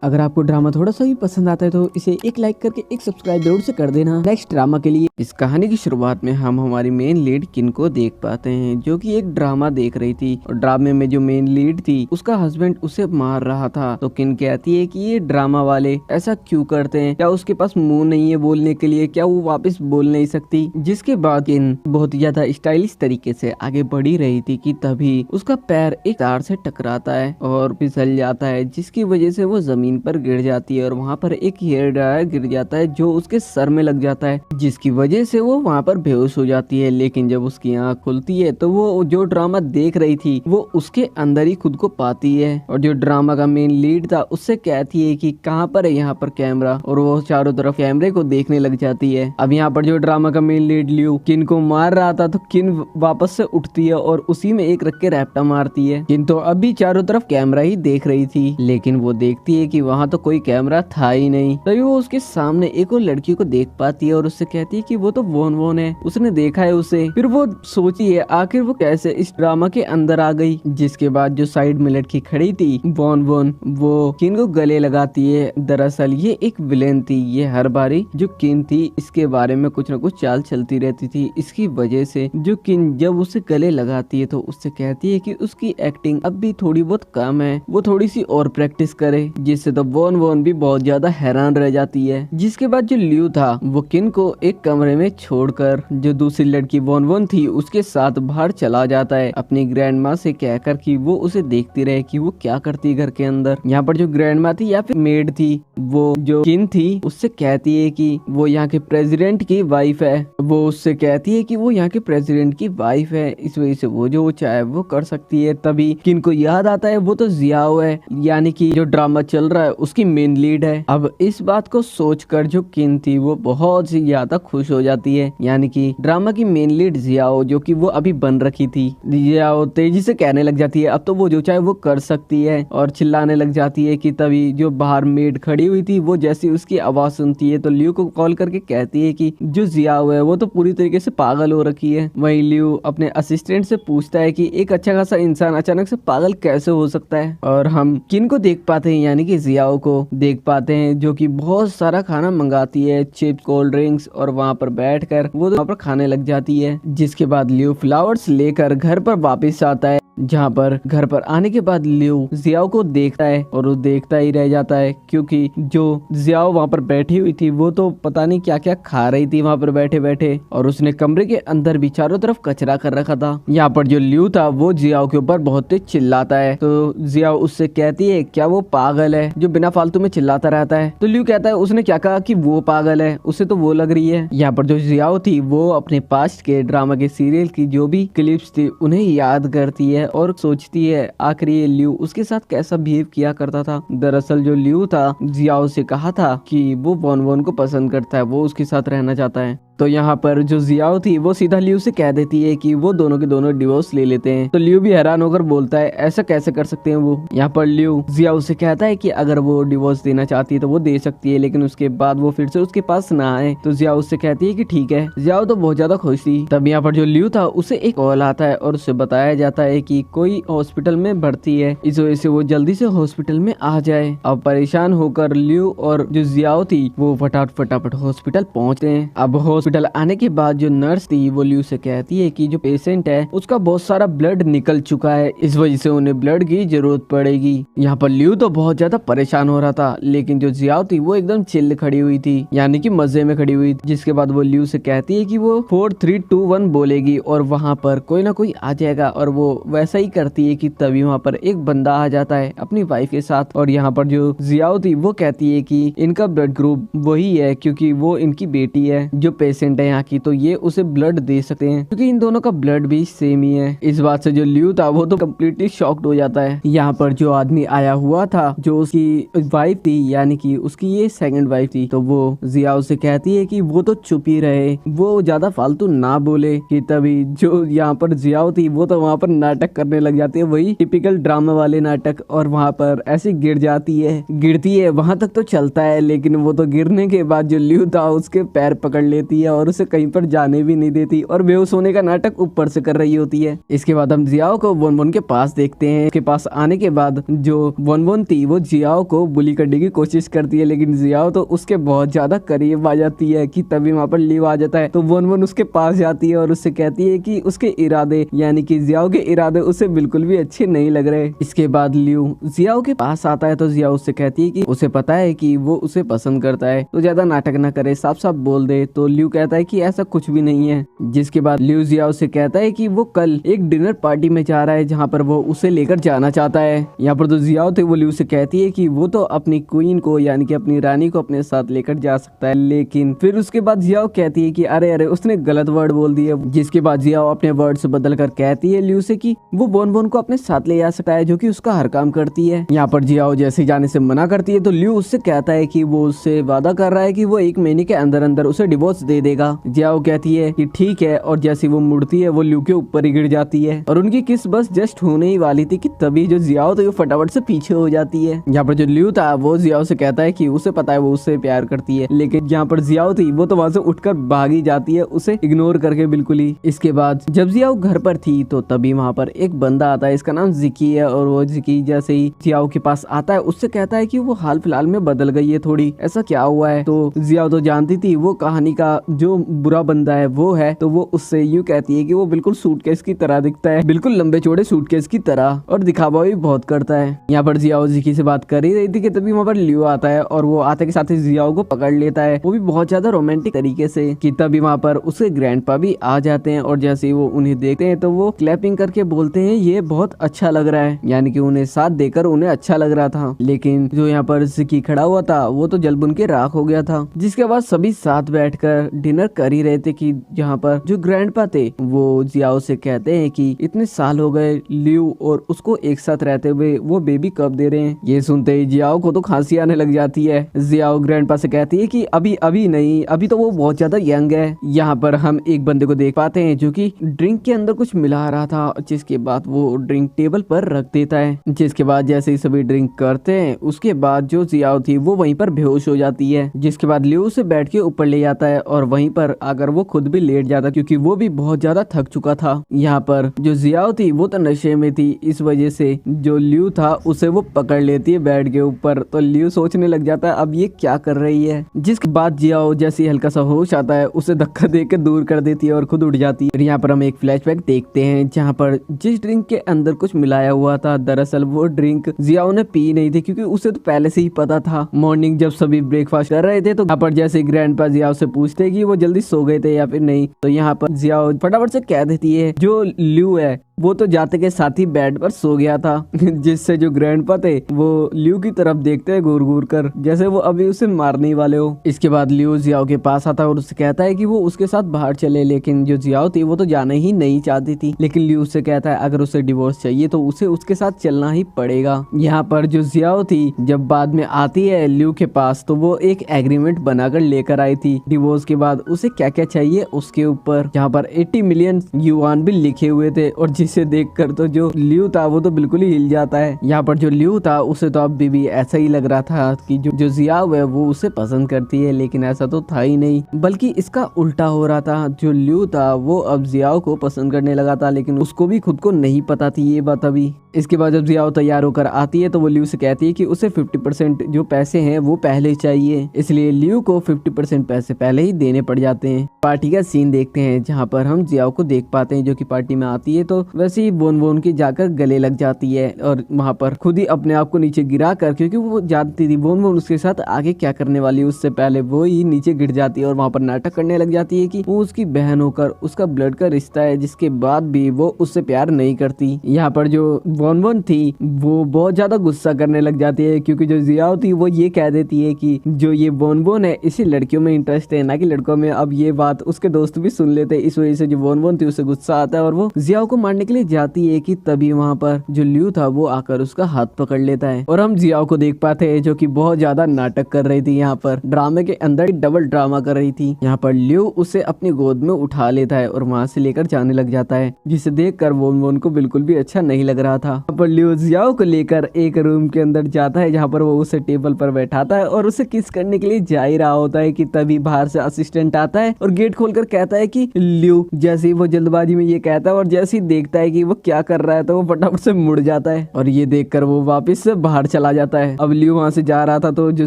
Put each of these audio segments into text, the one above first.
अगर आपको ड्रामा थोड़ा सा भी पसंद आता है तो इसे एक लाइक करके एक सब्सक्राइब जरूर से कर देना नेक्स्ट ड्रामा के लिए। इस कहानी की शुरुआत में हम हमारी मेन लीड किन को देख पाते हैं, जो कि एक ड्रामा देख रही थी और ड्रामे में जो मेन लीड थी उसका हस्बैंड उसे मार रहा था। तो किन कहती है कि ये ड्रामा वाले ऐसा क्यों करते हैं, क्या उसके पास मुंह नहीं है बोलने के लिए, क्या वो वापस बोल नहीं सकती। जिसके बाद किन बहुत ज्यादा स्टाइलिश तरीके से आगे बढ़ी रही थी कि तभी उसका पैर एक तार से टकराता है और फिसल जाता है, जिसकी वजह से वो जमीन पर गिर जाती है और वहाँ पर एक हेयर ड्रायर गिर जाता है जो उसके सर में लग जाता है, जिसकी वजह से वो वहाँ पर बेहोश हो जाती है। लेकिन जब उसकी आँख खुलती है तो वो जो ड्रामा देख रही थी वो उसके अंदर ही खुद को पाती है और जो ड्रामा का मेन लीड था उससे कहती है कि कहाँ पर है यहाँ पर कैमरा, और वो चारों तरफ कैमरे को देखने लग जाती है। अब यहाँ पर जो ड्रामा का मेन लीड लियो किन को मार रहा था तो किन वापस से उठती है और उसी में एक रख के रैप्टा मारती है। किन तो अभी चारों तरफ कैमरा ही देख रही थी, लेकिन वो देखती है कि वहाँ तो कोई कैमरा था ही नहीं। तभी वो उसके सामने एक और लड़की को देख पाती है और उससे कहती है कि वो तो वोन वोन है, उसने देखा है उसे। फिर वो सोचती है आखिर वो कैसे इस ड्रामा के अंदर आ गई। जिसके बाद जो साइड में लड़की खड़ी थी वोन वोन, वो किन को गले लगाती है। दरअसल ये एक विलेन थी, ये हर बारी जो किन थी इसके बारे में कुछ न कुछ चाल चलती रहती थी। इसकी वजह से जो किन जब उसे गले लगाती है तो उससे कहती है कि उसकी एक्टिंग अब भी थोड़ी बहुत कम है, वो थोड़ी सी और प्रैक्टिस करे, जिससे तो वोन वोन भी बहुत ज्यादा हैरान रह जाती है। जिसके बाद जो लियो था वो किन को एक कमरे में छोड़कर जो दूसरी लड़की वोन वोन थी उसके साथ बाहर चला जाता है, अपनी ग्रैंड माँ से कहकर कि वो उसे देखती रहे कि वो क्या करती घर के अंदर। यहाँ पर जो ग्रैंड माँ थी या फिर मेड थी वो जो किन थी उससे कहती है कि वो यहाँ के प्रेसिडेंट की वाइफ है। वो उससे कहती है कि वो यहाँ के प्रेसिडेंट की वाइफ है, इस वजह से वो जो चाहे वो कर सकती है। तभी किन को याद आता है वो तो जियाओ है, यानी कि जो ड्रामा चल रहा है उसकी मेन लीड है। अब इस बात को सोचकर जो किन थी वो बहुत ही ज्यादा खुश हो जाती है, यानी कि ड्रामा की मेन लीड जियाओ जो कि वो अभी बन रखी थी। जियाओ तेजी से कहने लग जाती है अब तो वो जो चाहे वो कर सकती है और चिल्लाने लग जाती है कि तभी जो बाहर मेड खड़ी हुई थी वो जैसी उसकी आवाज सुनती है तो लियो को कॉल करके कहती है कि जो जियाओ है वो तो पूरी तरीके से पागल हो रखी है। वहीं लियो अपने असिस्टेंट से पूछता है कि एक अच्छा खासा इंसान अचानक से पागल कैसे हो सकता है, और हम किन को देख पाते हैं यानी कि जियाओ को देख पाते हैं जो कि बहुत सारा खाना मंगाती है, चिप्स कोल्ड ड्रिंक्स, और वहाँ पर बैठकर वो वहाँ पर खाने लग जाती है। जिसके बाद लियो फ्लावर्स लेकर घर पर वापस आता है, जहाँ पर घर पर आने के बाद लियो जियाओ को देखता है और वो देखता ही रह जाता है, क्योंकि जो जियाओ वहाँ पर बैठी हुई थी वो तो पता नहीं क्या क्या खा रही थी वहाँ पर बैठे बैठे, और उसने कमरे के अंदर भी चारों तरफ कचरा कर रखा था। यहाँ पर जो लियो था वो जियाओ के ऊपर बहुत तेज चिल्लाता है, तो जियाओ उससे कहती है क्या वो पागल है जो बिना फालतू में चिल्लाता रहता है। तो लियो कहता है उसने क्या कहा कि वो पागल है, उसे तो वो लग रही है। यहाँ पर जो जियाओ थी वो अपने पास्ट के ड्रामा के सीरियल की जो भी क्लिप्स थी उन्हें याद करती है और सोचती है आखिर ये लियो उसके साथ कैसा बिहेव किया करता था। दरअसल जो लियो था जियाओ से कहा था कि वो वोन वोन को पसंद करता है, वो उसके साथ रहना चाहता है। तो यहाँ पर जो जियाओ थी वो सीधा लियो से कह देती है कि वो दोनों के दोनों डिवोर्स ले लेते हैं। तो लियो भी हैरान होकर बोलता है ऐसा कैसे कर सकते हैं वो। यहाँ पर लियो जियाओ से कहता है कि अगर वो डिवोर्स देना चाहती है तो वो दे सकती है, लेकिन उसके बाद वो फिर से उसके पास ना आए। तो जियाओ उससे कहती है कि ठीक है। जियाओ तो बहुत ज्यादा खुश थी। तब यहाँ पर जो लियो था उसे एक कॉल आता है और उसे बताया जाता है कि कोई हॉस्पिटल में भर्ती है, इस वजह से वो जल्दी से हॉस्पिटल में आ जाए। अब परेशान होकर लियो और जो जियाओ थी वो फटाफट हॉस्पिटल पहुँचते हैं। अब हॉस्पिटल आने के बाद जो नर्स थी वो लियो से कहती है कि जो पेशेंट है उसका बहुत सारा ब्लड निकल चुका है, इस वजह से उन्हें ब्लड की जरूरत पड़ेगी। यहाँ पर लियो तो बहुत ज्यादा परेशान हो रहा था, लेकिन जो जियाओ थी वो एकदम चिल्ल खड़ी हुई थी, यानी कि मजे में खड़ी हुई। जिसके बाद वो लियो से कहती है कि वो 4 3 2 1 बोलेगी और वहाँ पर कोई ना कोई आ जाएगा, और वो वैसा ही करती है कि तभी वहाँ पर एक बंदा आ जाता है अपनी वाइफ के साथ। और यहाँ पर जो जियाओ थी वो कहती है कि इनका ब्लड ग्रुप वही है क्योंकि वो इनकी बेटी है जो पेशेंट है यहाँ की, तो ये उसे ब्लड दे सकते हैं क्योंकि इन दोनों का ब्लड भी सेम ही है। इस बात से जो लियो था वो तो कम्प्लीटली शॉक्ड हो जाता है। यहाँ पर जो आदमी आया हुआ था जो उसकी वाइफ थी, यानी कि उसकी ये सेकंड वाइफ थी, तो वो जियाओ से कहती है कि वो तो चुप ही रहे, वो ज्यादा फालतू ना बोले। कि तभी जो यहाँ पर जियाओ थी वो तो वहाँ पर नाटक करने लग जाती है, वही टिपिकल ड्रामा वाले नाटक, और वहाँ पर ऐसे गिर जाती है, गिरती है। वहां तक तो चलता है, लेकिन वो तो गिरने के बाद जो लियो था उसके पैर पकड़ लेती है और उसे कहीं पर जाने भी नहीं देती और बेहोश होने का नाटक ऊपर से कर रही होती है। इसके बाद हम जियाओ को बोन बोन के पास देखते हैं। उसके पास आने के बाद जो बोन बोन थी वो जियाओ को बुली करने की कोशिश करती है, लेकिन जियाओ तो उसके बहुत ज्यादा करीब आ जाती है कि तभी वहाँ पर लियो आ जाता है। तो बोन बोन उसके पास जाती है और उससे कहती है कि उसके इरादे यानी कि जियाओ के इरादे उसे बिल्कुल भी अच्छे नहीं लग रहे। इसके बाद लियो जियाओ के पास आता है तो जियाओ उससे कहती है कि उसे पता है कि वो उसे पसंद करता है, तो ज्यादा नाटक न करे, साफ साफ बोल दे। तो लियो कहता है कि ऐसा कुछ भी नहीं है। जिसके बाद लियो जियाओ से कहता है कि वो कल एक डिनर पार्टी में जा रहा है जहाँ पर वो उसे लेकर जाना चाहता है। यहाँ पर तो जियाओ थे वो लियो से कहती है कि वो तो अपनी क्वीन को यानी कि अपनी रानी को अपने साथ लेकर जा सकता है, लेकिन फिर उसके बाद जियाओ कहती है कि अरे अरे उसने गलत वर्ड बोल दिया। जिसके बाद जियाओ अपने वर्ड से बदल कर कहती है लियो से कि वो बोन बोन को अपने साथ ले जा सकता है, जो कि उसका हर काम करती है। यहाँ पर जियाओ जैसे जाने से मना करती है तो लियो उससे कहता है कि वो उससे वादा कर रहा है कि वो 1 महीने के अंदर अंदर उसे डिवोर्स दे देगा। जियाओ कहती है कि ठीक है, और जैसी वो मुड़ती है वो लियो के ऊपर ही गिर जाती है और उनकी किस बस जस्ट होने ही वाली थी कि तभी जो जियाओ थी वो फटाफट से पीछे हो जाती है। यहाँ पर जो लियो था वो जियाओ से कहता है कि उसे पता है वो उससे प्यार करती है, लेकिन यहाँ पर जियाओ थी वो तो वहाँ से उठकर भागी जाती है उसे इग्नोर करके बिल्कुल ही। इसके बाद जब जियाओ घर पर थी तो तभी वहाँ पर एक बंदा आता है, इसका नाम जिकी है, और वो जिकी जैसे ही जियाओ के पास आता है उससे कहता है कि वो हाल फिलहाल में बदल गई है थोड़ी, ऐसा क्या हुआ है। तो जियाओ तो जानती थी वो कहानी का जो बुरा बंदा है वो है, तो वो उससे यूँ कहती है कि वो बिल्कुल सूटकेस की तरह दिखता है, बिल्कुल लंबे चौड़े सूटकेस की तरह, और दिखावा भी बहुत करता है। यहाँ पर जियाओ जिकी से बात कर ही रही थी कि तभी वहाँ पर लियो आता है और वो आते के साथ ही जियाओ को पकड़ लेता है, वो भी बहुत ज्यादा रोमांटिक तरीके से। कि तभी वहाँ पर उसके ग्रैंडपा भी आ जाते हैं और जैसे ही वो उन्हें देखते हैं तो वो क्लैपिंग करके बोलते हैं ये बहुत अच्छा लग रहा है, यानी कि उन्हें साथ देकर उन्हें अच्छा लग रहा था। लेकिन जो यहाँ पर जिकी खड़ा हुआ था वो तो जल बुन के राख हो गया था। जिसके बाद सभी साथ बैठकर डिनर कर ही रहे थे कि यहाँ पर जो ग्रैंडपा थे वो जियाओ से कहते हैं कि इतने साल हो गए लियो और उसको एक साथ रहते हुए, वो बेबी कब दे रहे हैं। ये सुनते ही जियाओ को तो खांसी आने लग जाती है। जियाओ ग्रैंडपा से कहती है कि अभी नहीं, अभी तो वो बहुत ज्यादा यंग है। यहाँ पर हम एक बंदे को देख पाते हैं जो कि ड्रिंक के अंदर कुछ मिला रहा था, जिसके बाद वो ड्रिंक टेबल पर रख देता है। जिसके बाद जैसे ही सभी ड्रिंक करते हैं उसके बाद जो जियाओ थी वो वहीं पर बेहोश हो जाती है। जिसके बाद लियो उसे बैठ के ऊपर ले जाता है और वहीं पर आकर वो खुद भी लेट जाता क्योंकि वो भी बहुत ज्यादा थक चुका था। यहाँ पर जो जियाओ थी वो तो नशे में थी, इस वजह से जो लियो था उसे वो पकड़ लेती है बेड के ऊपर। तो लियो सोचने लग जाता है अब ये क्या कर रही है। जिसके बाद जियाओ जैसे हल्का सा होश आता है उसे धक्का देकर दूर कर देती है और खुद उठ जाती है। यहाँ पर हम एक फ्लैशबैक देखते हैं जहाँ पर जिस ड्रिंक के अंदर कुछ मिलाया हुआ था दरअसल वो ड्रिंक जियाओ ने पी नहीं थी क्योंकि उसे तो पहले से ही पता था। मॉर्निंग जब सभी ब्रेकफास्ट कर रहे थे तो यहाँ पर जैसे ग्रैंडपा जियाओ से पूछते कि वो जल्दी सो गए थे या फिर नहीं, तो यहाँ पर जियाओ फटाफट से कह देती है जो लियो है वो तो जाते के साथ ही बेड पर सो गया था। जिससे जो ग्रैंडपा थे वो लियो की तरफ देखते हैं घूर घूर कर जैसे वो अभी उसे मारने वाले हो। इसके बाद लियो जियाओ के पास आता है और उससे कहता है कि वो उसके साथ बाहर चले, लेकिन जो जियाओ थी वो तो जाना ही नहीं चाहती थी। लेकिन लियो उससे कहता है अगर उसे डिवोर्स चाहिए तो उसे उसके साथ चलना ही पड़ेगा। यहाँ पर जो जियाओ थी जब बाद में आती है लियो के पास तो वो एक एग्रीमेंट बनाकर लेकर आई थी डिवोर्स के बाद उसे क्या क्या चाहिए उसके ऊपर। यहाँ पर 80 मिलियन युआन भी लिखे हुए थे और जिसे देखकर तो जो लियो था वो तो बिल्कुल ही हिल जाता है। यहाँ पर जो लियो था उसे तो अब भी ऐसा ही लग रहा था कि जो जियाओ है वो उसे पसंद करती है, लेकिन ऐसा तो था ही नहीं, बल्कि इसका उल्टा हो रहा था। जो लियो था वो अब जियाओ को पसंद करने लगा था, लेकिन उसको भी खुद को नहीं पता थी ये बात अभी। इसके बाद जब जियाओ तैयार होकर आती है तो वो लियो से कहती है कि उसे 50% जो पैसे हैं वो पहले चाहिए, इसलिए लियो को 50% पैसे पहले ही देने पड़ जाते हैं। पार्टी का सीन देखते हैं जहाँ पर हम जियाओ को देख पाते हैं जो कि पार्टी में आती है तो वैसे ही बोन बोन की जाकर गले लग जाती है और वहाँ पर खुद ही अपने आप को नीचे गिरा कर, क्योंकि वो जानती थी बोन बोन उसके साथ आगे क्या करने वाली है, उससे पहले वो ही नीचे गिर जाती है और वहाँ पर नाटक करने लग जाती है कि वो उसकी बहन होकर उसका ब्लड का रिश्ता है, जिसके बाद भी वो उससे प्यार नहीं करती। यहाँ पर जो बोन बोन थी वो बहुत ज्यादा गुस्सा करने लग जाती है क्योंकि जो जियाओ थी वो ये कह देती है कि जो ये बोन बोन है इसी लड़कियों में इंटरेस्ट है ना कि लड़कों में। अब ये बात उसके दोस्त भी सुन लेते हैं, इस वजह से जो बोन बोन थी उसे गुस्सा आता है और वो जियाओ को मारने करने के लिए जाती है कि तभी वहाँ पर जो लियो था वो आकर उसका हाथ पकड़ लेता है और हम जियाओ को देख पाते हैं जो कि बहुत ज्यादा नाटक कर रही थी। यहाँ पर ड्रामे के अंदर डबल ड्रामा कर रही थी। यहाँ पर लियो उसे अपनी गोद में उठा लेता है और वहाँ से लेकर जाने लग जाता है, जिसे देखकर वोन को बिल्कुल भी अच्छा नहीं लग रहा था। यहाँ पर लियो जियाओ को लेकर एक रूम के अंदर जाता है जहाँ पर वो उसे टेबल पर बैठाता है और उसे किस करने के लिए जा ही रहा होता है कि तभी बाहर से असिस्टेंट आता है और गेट खोलकर कहता है कि लियो, जैसे ही वो जल्दबाजी में ये कहता है और जैसे ही देखता है कि वो क्या कर रहा है तो वो फटाफट से मुड़ जाता है और ये देखकर वो वापस से बाहर चला जाता है। अब लियो वहाँ से जा रहा था तो जो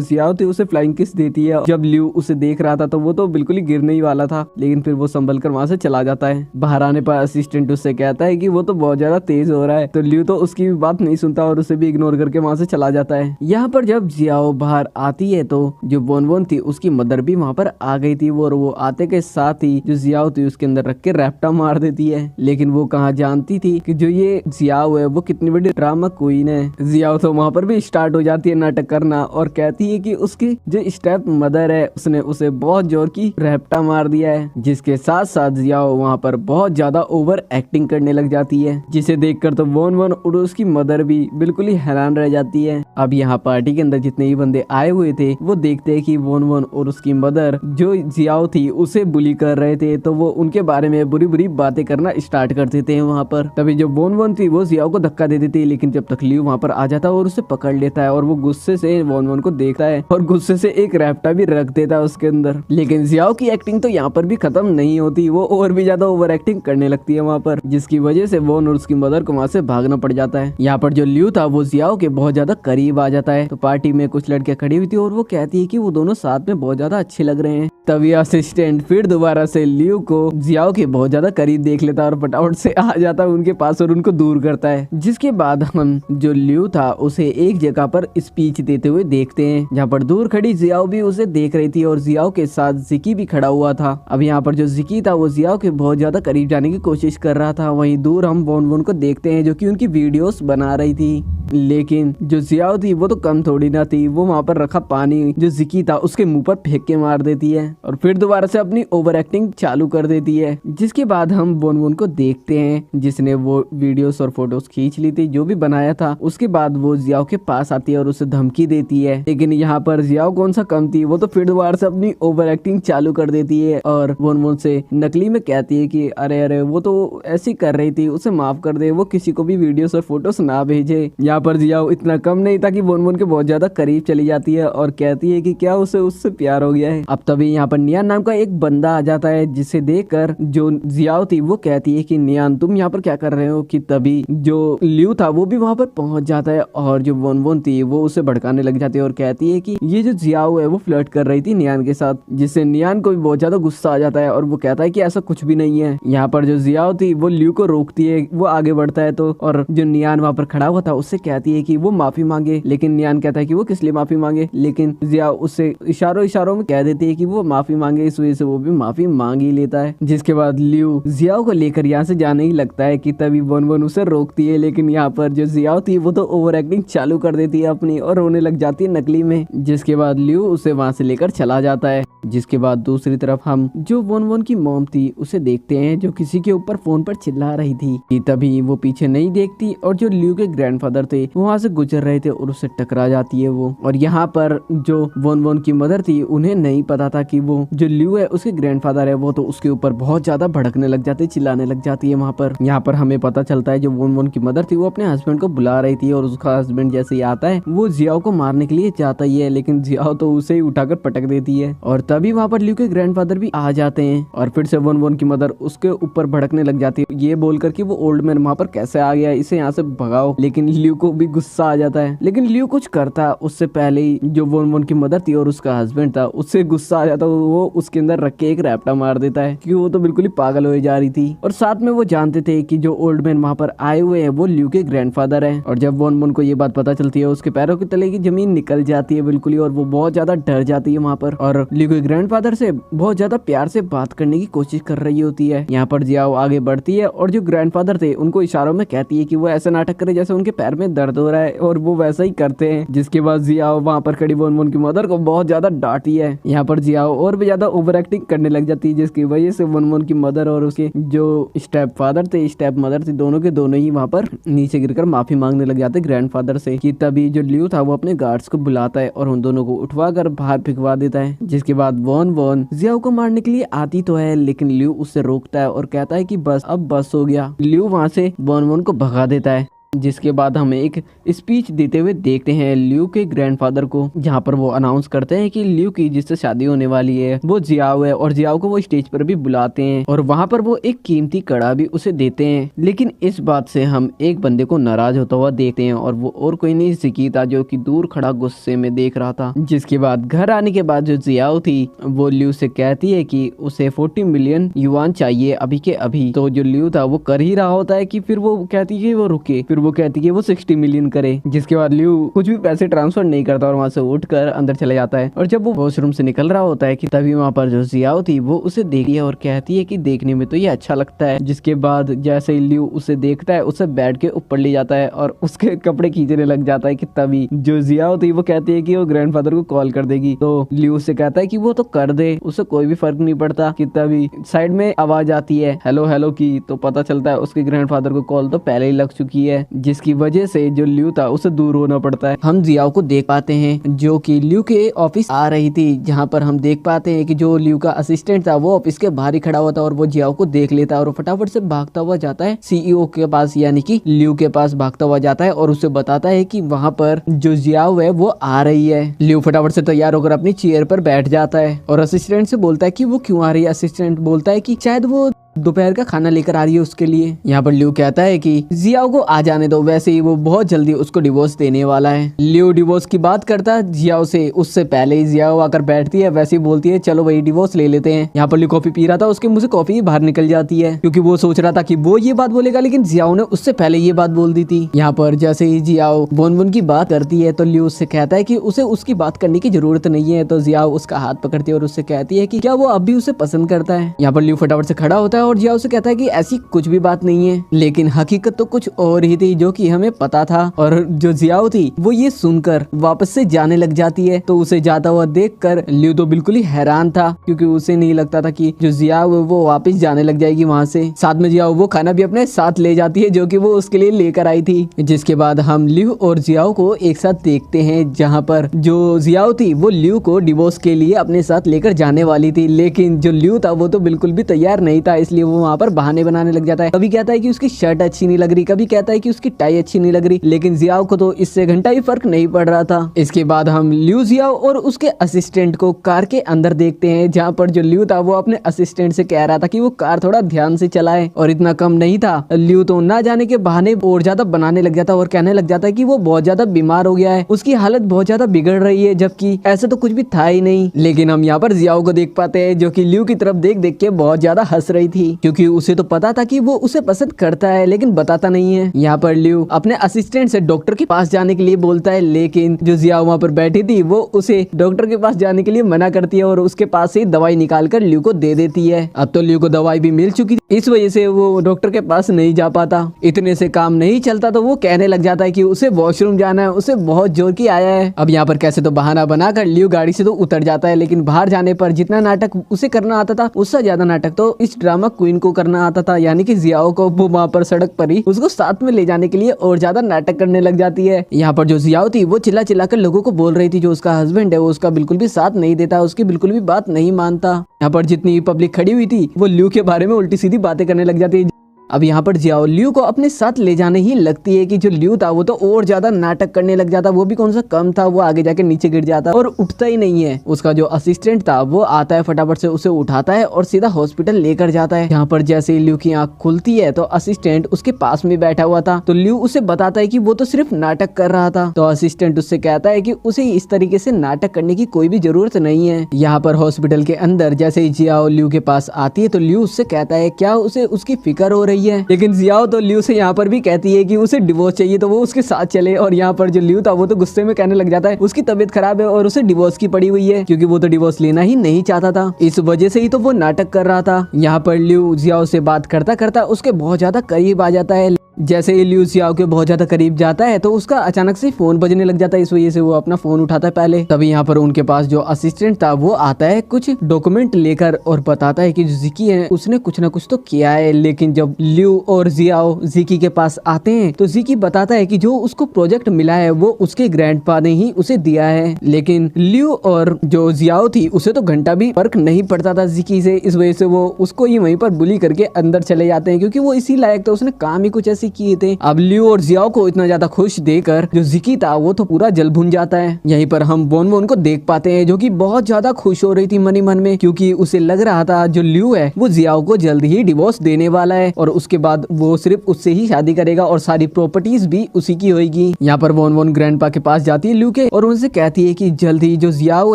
जियाओ थी उसे फ्लाइंग किस देती है। जब लियो उसे देख रहा था तो वो तो बिल्कुल ही गिरने ही वाला था, लेकिन फिर वो संभल कर वहाँ से चला जाता है। बाहर आने पर असिस्टेंट उससे कहता है कि वो तो बहुत ज्यादा तेज हो रहा है, तो लियो तो उसकी बात नहीं सुनता और उसे भी इग्नोर करके वहाँ से चला जाता है। यहाँ पर जब जियाओ बाहर आती है तो जो वोन थी उसकी मदर भी वहाँ पर आ गई थी और वो आते के साथ ही जो जियाओ थी उसके अंदर रख के रैप्टा मार देती है। लेकिन वो कहाँ जानती थी कि जो ये जियाओ है वो कितनी बड़ी ड्रामा क्वीन है। जियाओ तो वहाँ पर भी स्टार्ट हो जाती है नाटक करना और कहती है कि उसकी जो स्टेप मदर है उसने उसे बहुत जोर की रैप्टा मार दिया है, जिसके साथ साथ जियाओ वहाँ पर बहुत ज्यादा ओवर एक्टिंग करने लग जाती है, जिसे देखकर तो वोन और उसकी मदर भी बिल्कुल ही हैरान रह जाती है। अब यहाँ पार्टी के अंदर जितने ही बंदे आए हुए थे वो देखते हैं कि वोन और उसकी मदर जो जियाओ थी उसे बुली कर रहे थे, तो वो उनके बारे में बुरी बुरी बातें करना स्टार्ट कर देते हैं वहाँ पर। तभी जो वोन थी वो जियाओ को धक्का दे देती है, लेकिन जब तक लियो वहाँ पर आ जाता है और उसे पकड़ लेता है और वो गुस्से से वोन को देखता है और गुस्से से एक रैप्टा भी रख देता है उसके अंदर। लेकिन जियाओ की एक्टिंग तो यहाँ पर भी खत्म नहीं होती, वो और भी ज्यादा ओवर एक्टिंग करने लगती है वहाँ पर, जिसकी वजह से वोन और उसकी मदर को वहाँ से भागना पड़ जाता है। यहाँ पर जो लियो था वो जियाओ के बहुत ज्यादा करीब आ जाता है। तो पार्टी में कुछ लड़कियां खड़ी हुई थी और वो कहती है कि वो दोनों साथ में बहुत ज्यादा अच्छे लग रहे हैं। तभी असिस्टेंट फिर दोबारा से लियो को जियाओ के बहुत ज्यादा करीब देख लेता है और फटाफट से आ जाता है उनके पास और उनको दूर करता है। जिसके बाद हम जो लियो था उसे एक जगह पर स्पीच देते हुए देखते हैं, जहाँ पर दूर खड़ी जियाओ भी उसे देख रही थी और जियाओ के साथ जिकी भी खड़ा हुआ था। अब यहाँ पर जो जिकी था वो जियाओ के बहुत ज्यादा करीब जाने की कोशिश कर रहा था। वहीं दूर हम वोन को देखते हैं जो कि उनकी वीडियोस बना रही थी, लेकिन जो जियाओ थी वो तो कम थोड़ी ना थी, वो वहाँ पर रखा पानी जो जिकी था उसके मुंह पर फेंक के मार देती है और फिर दोबारा से अपनी ओवर एक्टिंग चालू कर देती है। जिसके बाद हम वोन को देखते हैं जिसने वो वीडियोस और फोटोज खींच ली थी जो भी बनाया था। उसके बाद वो जियाओ के पास आती है और उसे धमकी देती है, लेकिन यहाँ पर जियाओ कौन सा कम थी, वो तो फिर दोबारा से अपनी ओवर एक्टिंग चालू कर देती है और वोन से नकली में कहती है कि अरे वो तो ऐसी कर रही थी, उसे माफ कर दे, वो किसी को भी वीडियोस और फोटोज ना भेजे। यहाँ पर जियाओ इतना कम नहीं था कि वोन के बहुत ज्यादा करीब चली जाती है और कहती है कि क्या उसे उससे प्यार हो गया है। अब तभी यहाँ पर नियान नाम का एक बंदा आ जाता है, जिसे देखकर जो जियाओ थी वो कहती है कि नियान तुम यहाँ पर क्या कर रहे हो। कि तभी जो लियो था वो भी वहाँ पर पहुंच जाता है और जो वोन थी वो उसे भड़काने लग जाती है और कहती है कि ये जो जियाओ है वो फ्लर्ट कर रही थी नियान के साथ, जिससे नियान को भी बहुत ज्यादा गुस्सा आ जाता है और वो कहता है कि ऐसा कुछ भी नहीं है। यहाँ पर जो जियाओ थी वो लियो को रोकती है, वो आगे बढ़ता है तो और जो नियान वहाँ पर खड़ा हुआ था उससे कहती है कि वो माफी मांगे, लेकिन नियान कहता है कि वो किस लिए माफी मांगे, लेकिन जियाओ उससे इशारों में कह देती है कि वो माफी मांगे, इस वजह से वो भी माफी मांग ही लेता है। जिसके बाद लियो जियाओ को लेकर यहाँ से जाने ही लगता है कि तभी वोन उसे रोकती है, लेकिन यहाँ पर जो जियाओ थी वो तो ओवर एक्टिंग चालू कर देती है अपनी और रोने लग जाती है नकली में। जिसके बाद लियो उसे वहाँ से लेकर चला जाता है। जिसके बाद दूसरी तरफ हम जो वोन की मॉम थी उसे देखते हैं जो किसी के ऊपर फोन पर चिल्ला रही थी। कि तभी वो पीछे नहीं देखती और जो लियो के ग्रैंडफादर थे वो वहाँ से गुजर रहे थे और उससे टकरा जाती है वो। और यहाँ पर जो वोन की मदर थी उन्हें नहीं पता था कि वो जो लियो है उसके ग्रैंडफादर है, वो तो उसके ऊपर बहुत ज्यादा भड़कने लग जाती है, चिल्लाने लग जाती है वहाँ पर। यहाँ पर हमें पता चलता है जो वोन की मदर थी वो अपने हस्बैंड को बुला रही थी और उसका हस्बैंड जैसे ही आता है वो जियाओ को मारने के लिए जाता ही है, लेकिन जियाओ तो उसे ही उठाकर पटक देती है। और तभी वहाँ पर लियो के ग्रैंडफादर भी आ जाते हैं और फिर से वोन की मदर उसके ऊपर भड़कने लग जाती है, ये बोलकर कि वो ओल्ड मैन वहाँ पर कैसे आ गया, इसे यहाँ से भगाओ। लेकिन लियो को भी गुस्सा आ जाता है, लेकिन लियो कुछ करता उससे पहले ही जो वोन की मदर थी और उसका हस्बैंड था उससे गुस्सा आ जाता, वो उसके अंदर रख के एक रैप्टा मार देता है क्योंकि वो तो बिल्कुल ही पागल हो जा रही थी। और साथ में वो जानते थे कि जो ओल्ड मैन वहाँ पर आए हुए हैं वो लियो के ग्रैंडफादर है। और जब वोन को ये बात पता चलती है उसके पैरों के तले की जमीन निकल जाती है बिल्कुल ही और वो बहुत ज्यादा डर जाती है वहाँ पर और लियो के ग्रैंडफादर से बहुत ज्यादा प्यार से बात करने की कोशिश कर रही होती है। यहाँ पर जियाओ आगे बढ़ती है और जो ग्रैंडफादर थे उनको इशारों में कहती है कि वो ऐसा नाटक करे जैसे उनके पैर में दर्द हो रहा है और वो वैसा ही करते हैं। जिसके बाद जियाओ वहाँ पर खड़ी वोन की मदर को बहुत ज्यादा डांटी है। यहाँ पर जियाओ और भी ज्यादा ओवर एक्टिंग करने लग जाती है, जिसकी वजह से वोन की मदर और उसके जो स्टेप फादर थे के स्टेप मदर थी, दोनों के दोनों ही वहाँ पर नीचे गिरकर माफी मांगने लग जाते ग्रैंडफादर से। कि तभी जो लियो था वो अपने गार्ड्स को बुलाता है और उन दोनों को उठवा कर बाहर फेंकवा देता है। जिसके बाद वॉन जियाओ को मारने के लिए आती तो है, लेकिन लियो उससे रोकता है और कहता है कि बस अब बस हो गया। लियो वहाँ से वॉन को भगा देता है। जिसके बाद हमें एक स्पीच देते हुए देखते हैं लियो के ग्रैंडफादर को, जहाँ पर वो अनाउंस करते हैं कि लियो की जिससे शादी होने वाली है वो जियाओ है, और जियाओ को वो स्टेज पर भी बुलाते हैं और वहाँ पर वो एक कीमती कड़ा भी उसे देते हैं। लेकिन इस बात से हम एक बंदे को नाराज होता हुआ देखते हैं, और वो और कोई नहीं जिकी था, जो कि दूर खड़ा गुस्से में देख रहा था। जिसके बाद घर आने के बाद जो जियाओ थी वो लियो से कहती है कि उसे 40 मिलियन युआन चाहिए अभी के अभी। तो जो लियो था वो कर ही रहा होता है कि फिर वो कहती है वो रुके, फिर वो कहती है वो 60 मिलियन करे। जिसके बाद लियो कुछ भी पैसे ट्रांसफर नहीं करता और वहाँ से उठकर अंदर चला जाता है। और जब वो वॉशरूम से निकल रहा होता है कि तभी वहाँ पर जो जियाओ थी वो उसे देखती है और कहती है कि देखने में तो ये अच्छा लगता है। जिसके बाद जैसे ही लियो उसे देखता है उसे बेड के ऊपर ले जाता है और उसके कपड़े खींचने लग जाता है। कि तभी जो जियाओ थी वो कहती है कि वो ग्रैंडफादर को कॉल कर देगी। तो लियो से कहता है कि वो तो कर दे, उसे कोई भी फर्क नहीं पड़ता। कि तभी साइड में आवाज आती है हेलो हेलो की, तो पता चलता है उसके ग्रैंडफादर को कॉल तो पहले ही लग चुकी है, जिसकी वजह से जो लियो था उसे दूर होना पड़ता है। हम जियाओ को देख पाते हैं जो कि लियो के ऑफिस आ रही थी, जहाँ पर हम देख पाते हैं कि जो लियो का असिस्टेंट था वो ऑफिस के बाहर ही खड़ा हुआ था और वो जियाओ को देख लेता है और फटाफट से भागता हुआ जाता है सीईओ के पास, यानी कि लियो के पास भागता हुआ जाता है और उसे बताता है कि वहाँ पर जो जियाओ है वो आ रही है। लियो फटाफट से तैयार होकर अपनी चेयर पर बैठ जाता है और असिस्टेंट से बोलता है कि वो क्यों आ रही है। असिस्टेंट बोलता है कि शायद वो दोपहर का खाना लेकर आ रही है उसके लिए। यहाँ पर लियो कहता है कि जियाओ को आ जाने दो, वैसे ही वो बहुत जल्दी उसको डिवोर्स देने वाला है। लियो डिवोर्स की बात करता है जियाओ से, उससे पहले ही जियाओ आकर बैठती है, वैसे ही बोलती है चलो वही डिवोर्स ले लेते हैं। यहाँ पर लियो कॉफी पी रहा था, उसके मुंह से कॉफी बाहर निकल जाती है क्योंकि वो सोच रहा था कि वो ये बात बोलेगा, लेकिन जियाओ ने उससे पहले ये बात बोल दी थी। यहाँ पर जैसे ही जियाओ बोन की बात करती है तो लियो उससे कहता है कि उसे उसकी बात करने की जरूरत नहीं है। तो जियाओ उसका हाथ पकड़ती है और उससे कहती है कि क्या वो अब भी उसे पसंद करता है। यहाँ पर लियो फटाफट से खड़ा होता है और जियाओ से कहता है कि ऐसी कुछ भी बात नहीं है, लेकिन हकीकत तो कुछ और ही थी जो कि हमें पता था। और जो जियाओ थी वो ये सुनकर वापस से जाने लग जाती है। तो उसे जाता हुआ देखकर लियो तो बिल्कुल ही हैरान था क्योंकि उसे नहीं लगता था कि जो जियाओ है वो वापस जाने लग जाएगी वहाँ से। साथ में जियाओ वो खाना भी अपने साथ ले जाती है जो कि वो उसके लिए लेकर आई थी। जिसके बाद हम लियो और जियाओ को एक साथ देखते हैं, जहाँ पर जो जियाओ थी वो लियो को डिवोर्स के लिए अपने साथ लेकर जाने वाली थी, लेकिन जो लियो था वो तो बिल्कुल भी तैयार नहीं था, इसलिए वो वहाँ पर बहाने बनाने लग जाता है। कभी कहता है कि उसकी शर्ट अच्छी नहीं लग रही, कभी कहता है कि उसकी टाई अच्छी नहीं लग रही, लेकिन जियाओ को तो इससे घंटा ही फर्क नहीं पड़ रहा था। इसके बाद हम लियो, जियाओ और उसके असिस्टेंट को कार के अंदर देखते हैं, जहाँ पर जो लियो था वो अपने असिस्टेंट से कह रहा था कि वो कार थोड़ा ध्यान से चलाए। और इतना कम नहीं था, लियो तो ना जाने के बहाने और ज्यादा बनाने लग जाता और कहने लग जाता है कि वो बहुत ज्यादा बीमार हो गया है, उसकी हालत बहुत ज्यादा बिगड़ रही है, जबकि ऐसा तो कुछ भी था ही नहीं। लेकिन हम यहाँ पर जियाओ को देख पाते हैं जो कि लियो की तरफ देख देख के बहुत ज्यादा हंस रही थी, क्योंकि उसे तो पता था कि वो उसे पसंद करता है लेकिन बताता नहीं है। यहाँ पर लियो अपने असिस्टेंट से डॉक्टर के पास जाने के लिए बोलता है, लेकिन जो जियाओ वहाँ पर बैठी थी वो उसे डॉक्टर के पास जाने के लिए मना करती है और उसके पास से दवाई निकाल कर लियो को दे देती है। अब तो लियो को दवाई भी मिल चुकी थी, इस वजह से वो डॉक्टर के पास नहीं जा पाता। इतने से काम नहीं चलता तो वो कहने लग जाता है कि उसे वॉशरूम जाना है, उसे बहुत जोर की आया है। अब यहाँ पर कैसे तो बहाना बनाकर लियो गाड़ी से तो उतर जाता है, लेकिन बाहर जाने पर जितना नाटक उसे करना आता था उससे ज्यादा नाटक तो इस ड्रामा क्वीन को करना आता था, यानी कि जियाओ को। वो वहाँ पर सड़क पर ही उसको साथ में ले जाने के लिए और ज्यादा नाटक करने लग जाती है। यहाँ पर जो जियाओ थी वो चिल्ला चिल्ला कर लोगों को बोल रही थी जो उसका हस्बैंड है वो उसका बिल्कुल भी साथ नहीं देता, उसकी बिल्कुल भी बात नहीं मानता। यहाँ पर जितनी पब्लिक खड़ी हुई थी वो लियो के बारे में उल्टी सीधी बातें करने लग जाती है। अब यहाँ पर जियाओ लियो को अपने साथ ले जाने ही लगती है कि जो लियो था वो तो और ज्यादा नाटक करने लग जाता, वो भी कौन सा कम था, वो आगे जाके नीचे गिर जाता और उठता ही नहीं है। उसका जो असिस्टेंट था वो आता है, फटाफट से उसे उठाता है और सीधा हॉस्पिटल लेकर जाता है। यहाँ पर जैसे ही लियो की आंख खुलती है तो असिस्टेंट उसके पास में बैठा हुआ था, तो लियो उसे बताता है कि वो तो सिर्फ नाटक कर रहा था। तो असिस्टेंट उससे कहता है कि उसे इस तरीके से नाटक करने की कोई भी जरूरत नहीं है। यहाँ पर हॉस्पिटल के अंदर जैसे ही जियाओ लियो के पास आती है तो लियो उससे कहता है क्या उसे उसकी फिक्र हो रही है, लेकिन जियाओ तो लियो से यहाँ पर भी कहती है कि उसे डिवोर्स चाहिए तो वो उसके साथ चले। और यहाँ पर जो लियो था वो तो गुस्से में कहने लग जाता है उसकी तबीयत खराब है और उसे डिवोर्स की पड़ी हुई है, क्योंकि वो तो डिवोर्स लेना ही नहीं चाहता था, इस वजह से ही तो वो नाटक कर रहा था। यहाँ पर लियो जियाओ से बात करता करता उसके बहुत ज्यादा करीब आ जाता है, जैसे ही लियू जियाओ के बहुत ज्यादा करीब जाता है तो उसका अचानक से फोन बजने लग जाता है, इस वजह से वो अपना फोन उठाता है पहले। तभी यहाँ पर उनके पास जो असिस्टेंट था वो आता है कुछ डॉक्यूमेंट लेकर और बताता है कि जो जिकी है उसने कुछ ना कुछ तो किया है। लेकिन जब लियू और जियाओ जिकी के पास आते हैं तो जिकी बताता है कि जो उसको प्रोजेक्ट मिला है वो उसके ग्रैंडपा ने ही उसे दिया है। लेकिन लियू और जो जियाओ थी उसे तो घंटा भी फर्क नहीं पड़ता था जिकी से, इस वजह से वो उसको ही वहीं पर बुली करके अंदर चले जाते हैं क्योंकि वो इसी लायक था, उसने काम ही कुछ ऐसे किए थे। अब लियू और जियाओ को इतना ज्यादा खुश देकर जो जिकी था वो तो पूरा जल भुन जाता है। यहीं पर हम बोन बोन को देख पाते हैं जो कि बहुत ज्यादा खुश हो रही थी मन ही मन में, क्योंकि उसे लग रहा था जो लियू है वो जियाओ को जल्द ही डिवोर्स देने वाला है और उसके बाद वो सिर्फ उससे ही शादी करेगा और सारी प्रॉपर्टीज भी उसी की होगी। यहाँ पर बोन बोन ग्रैंडपा के पास जाती है लियू के और उनसे कहती है कि जल्द ही जो जियाओ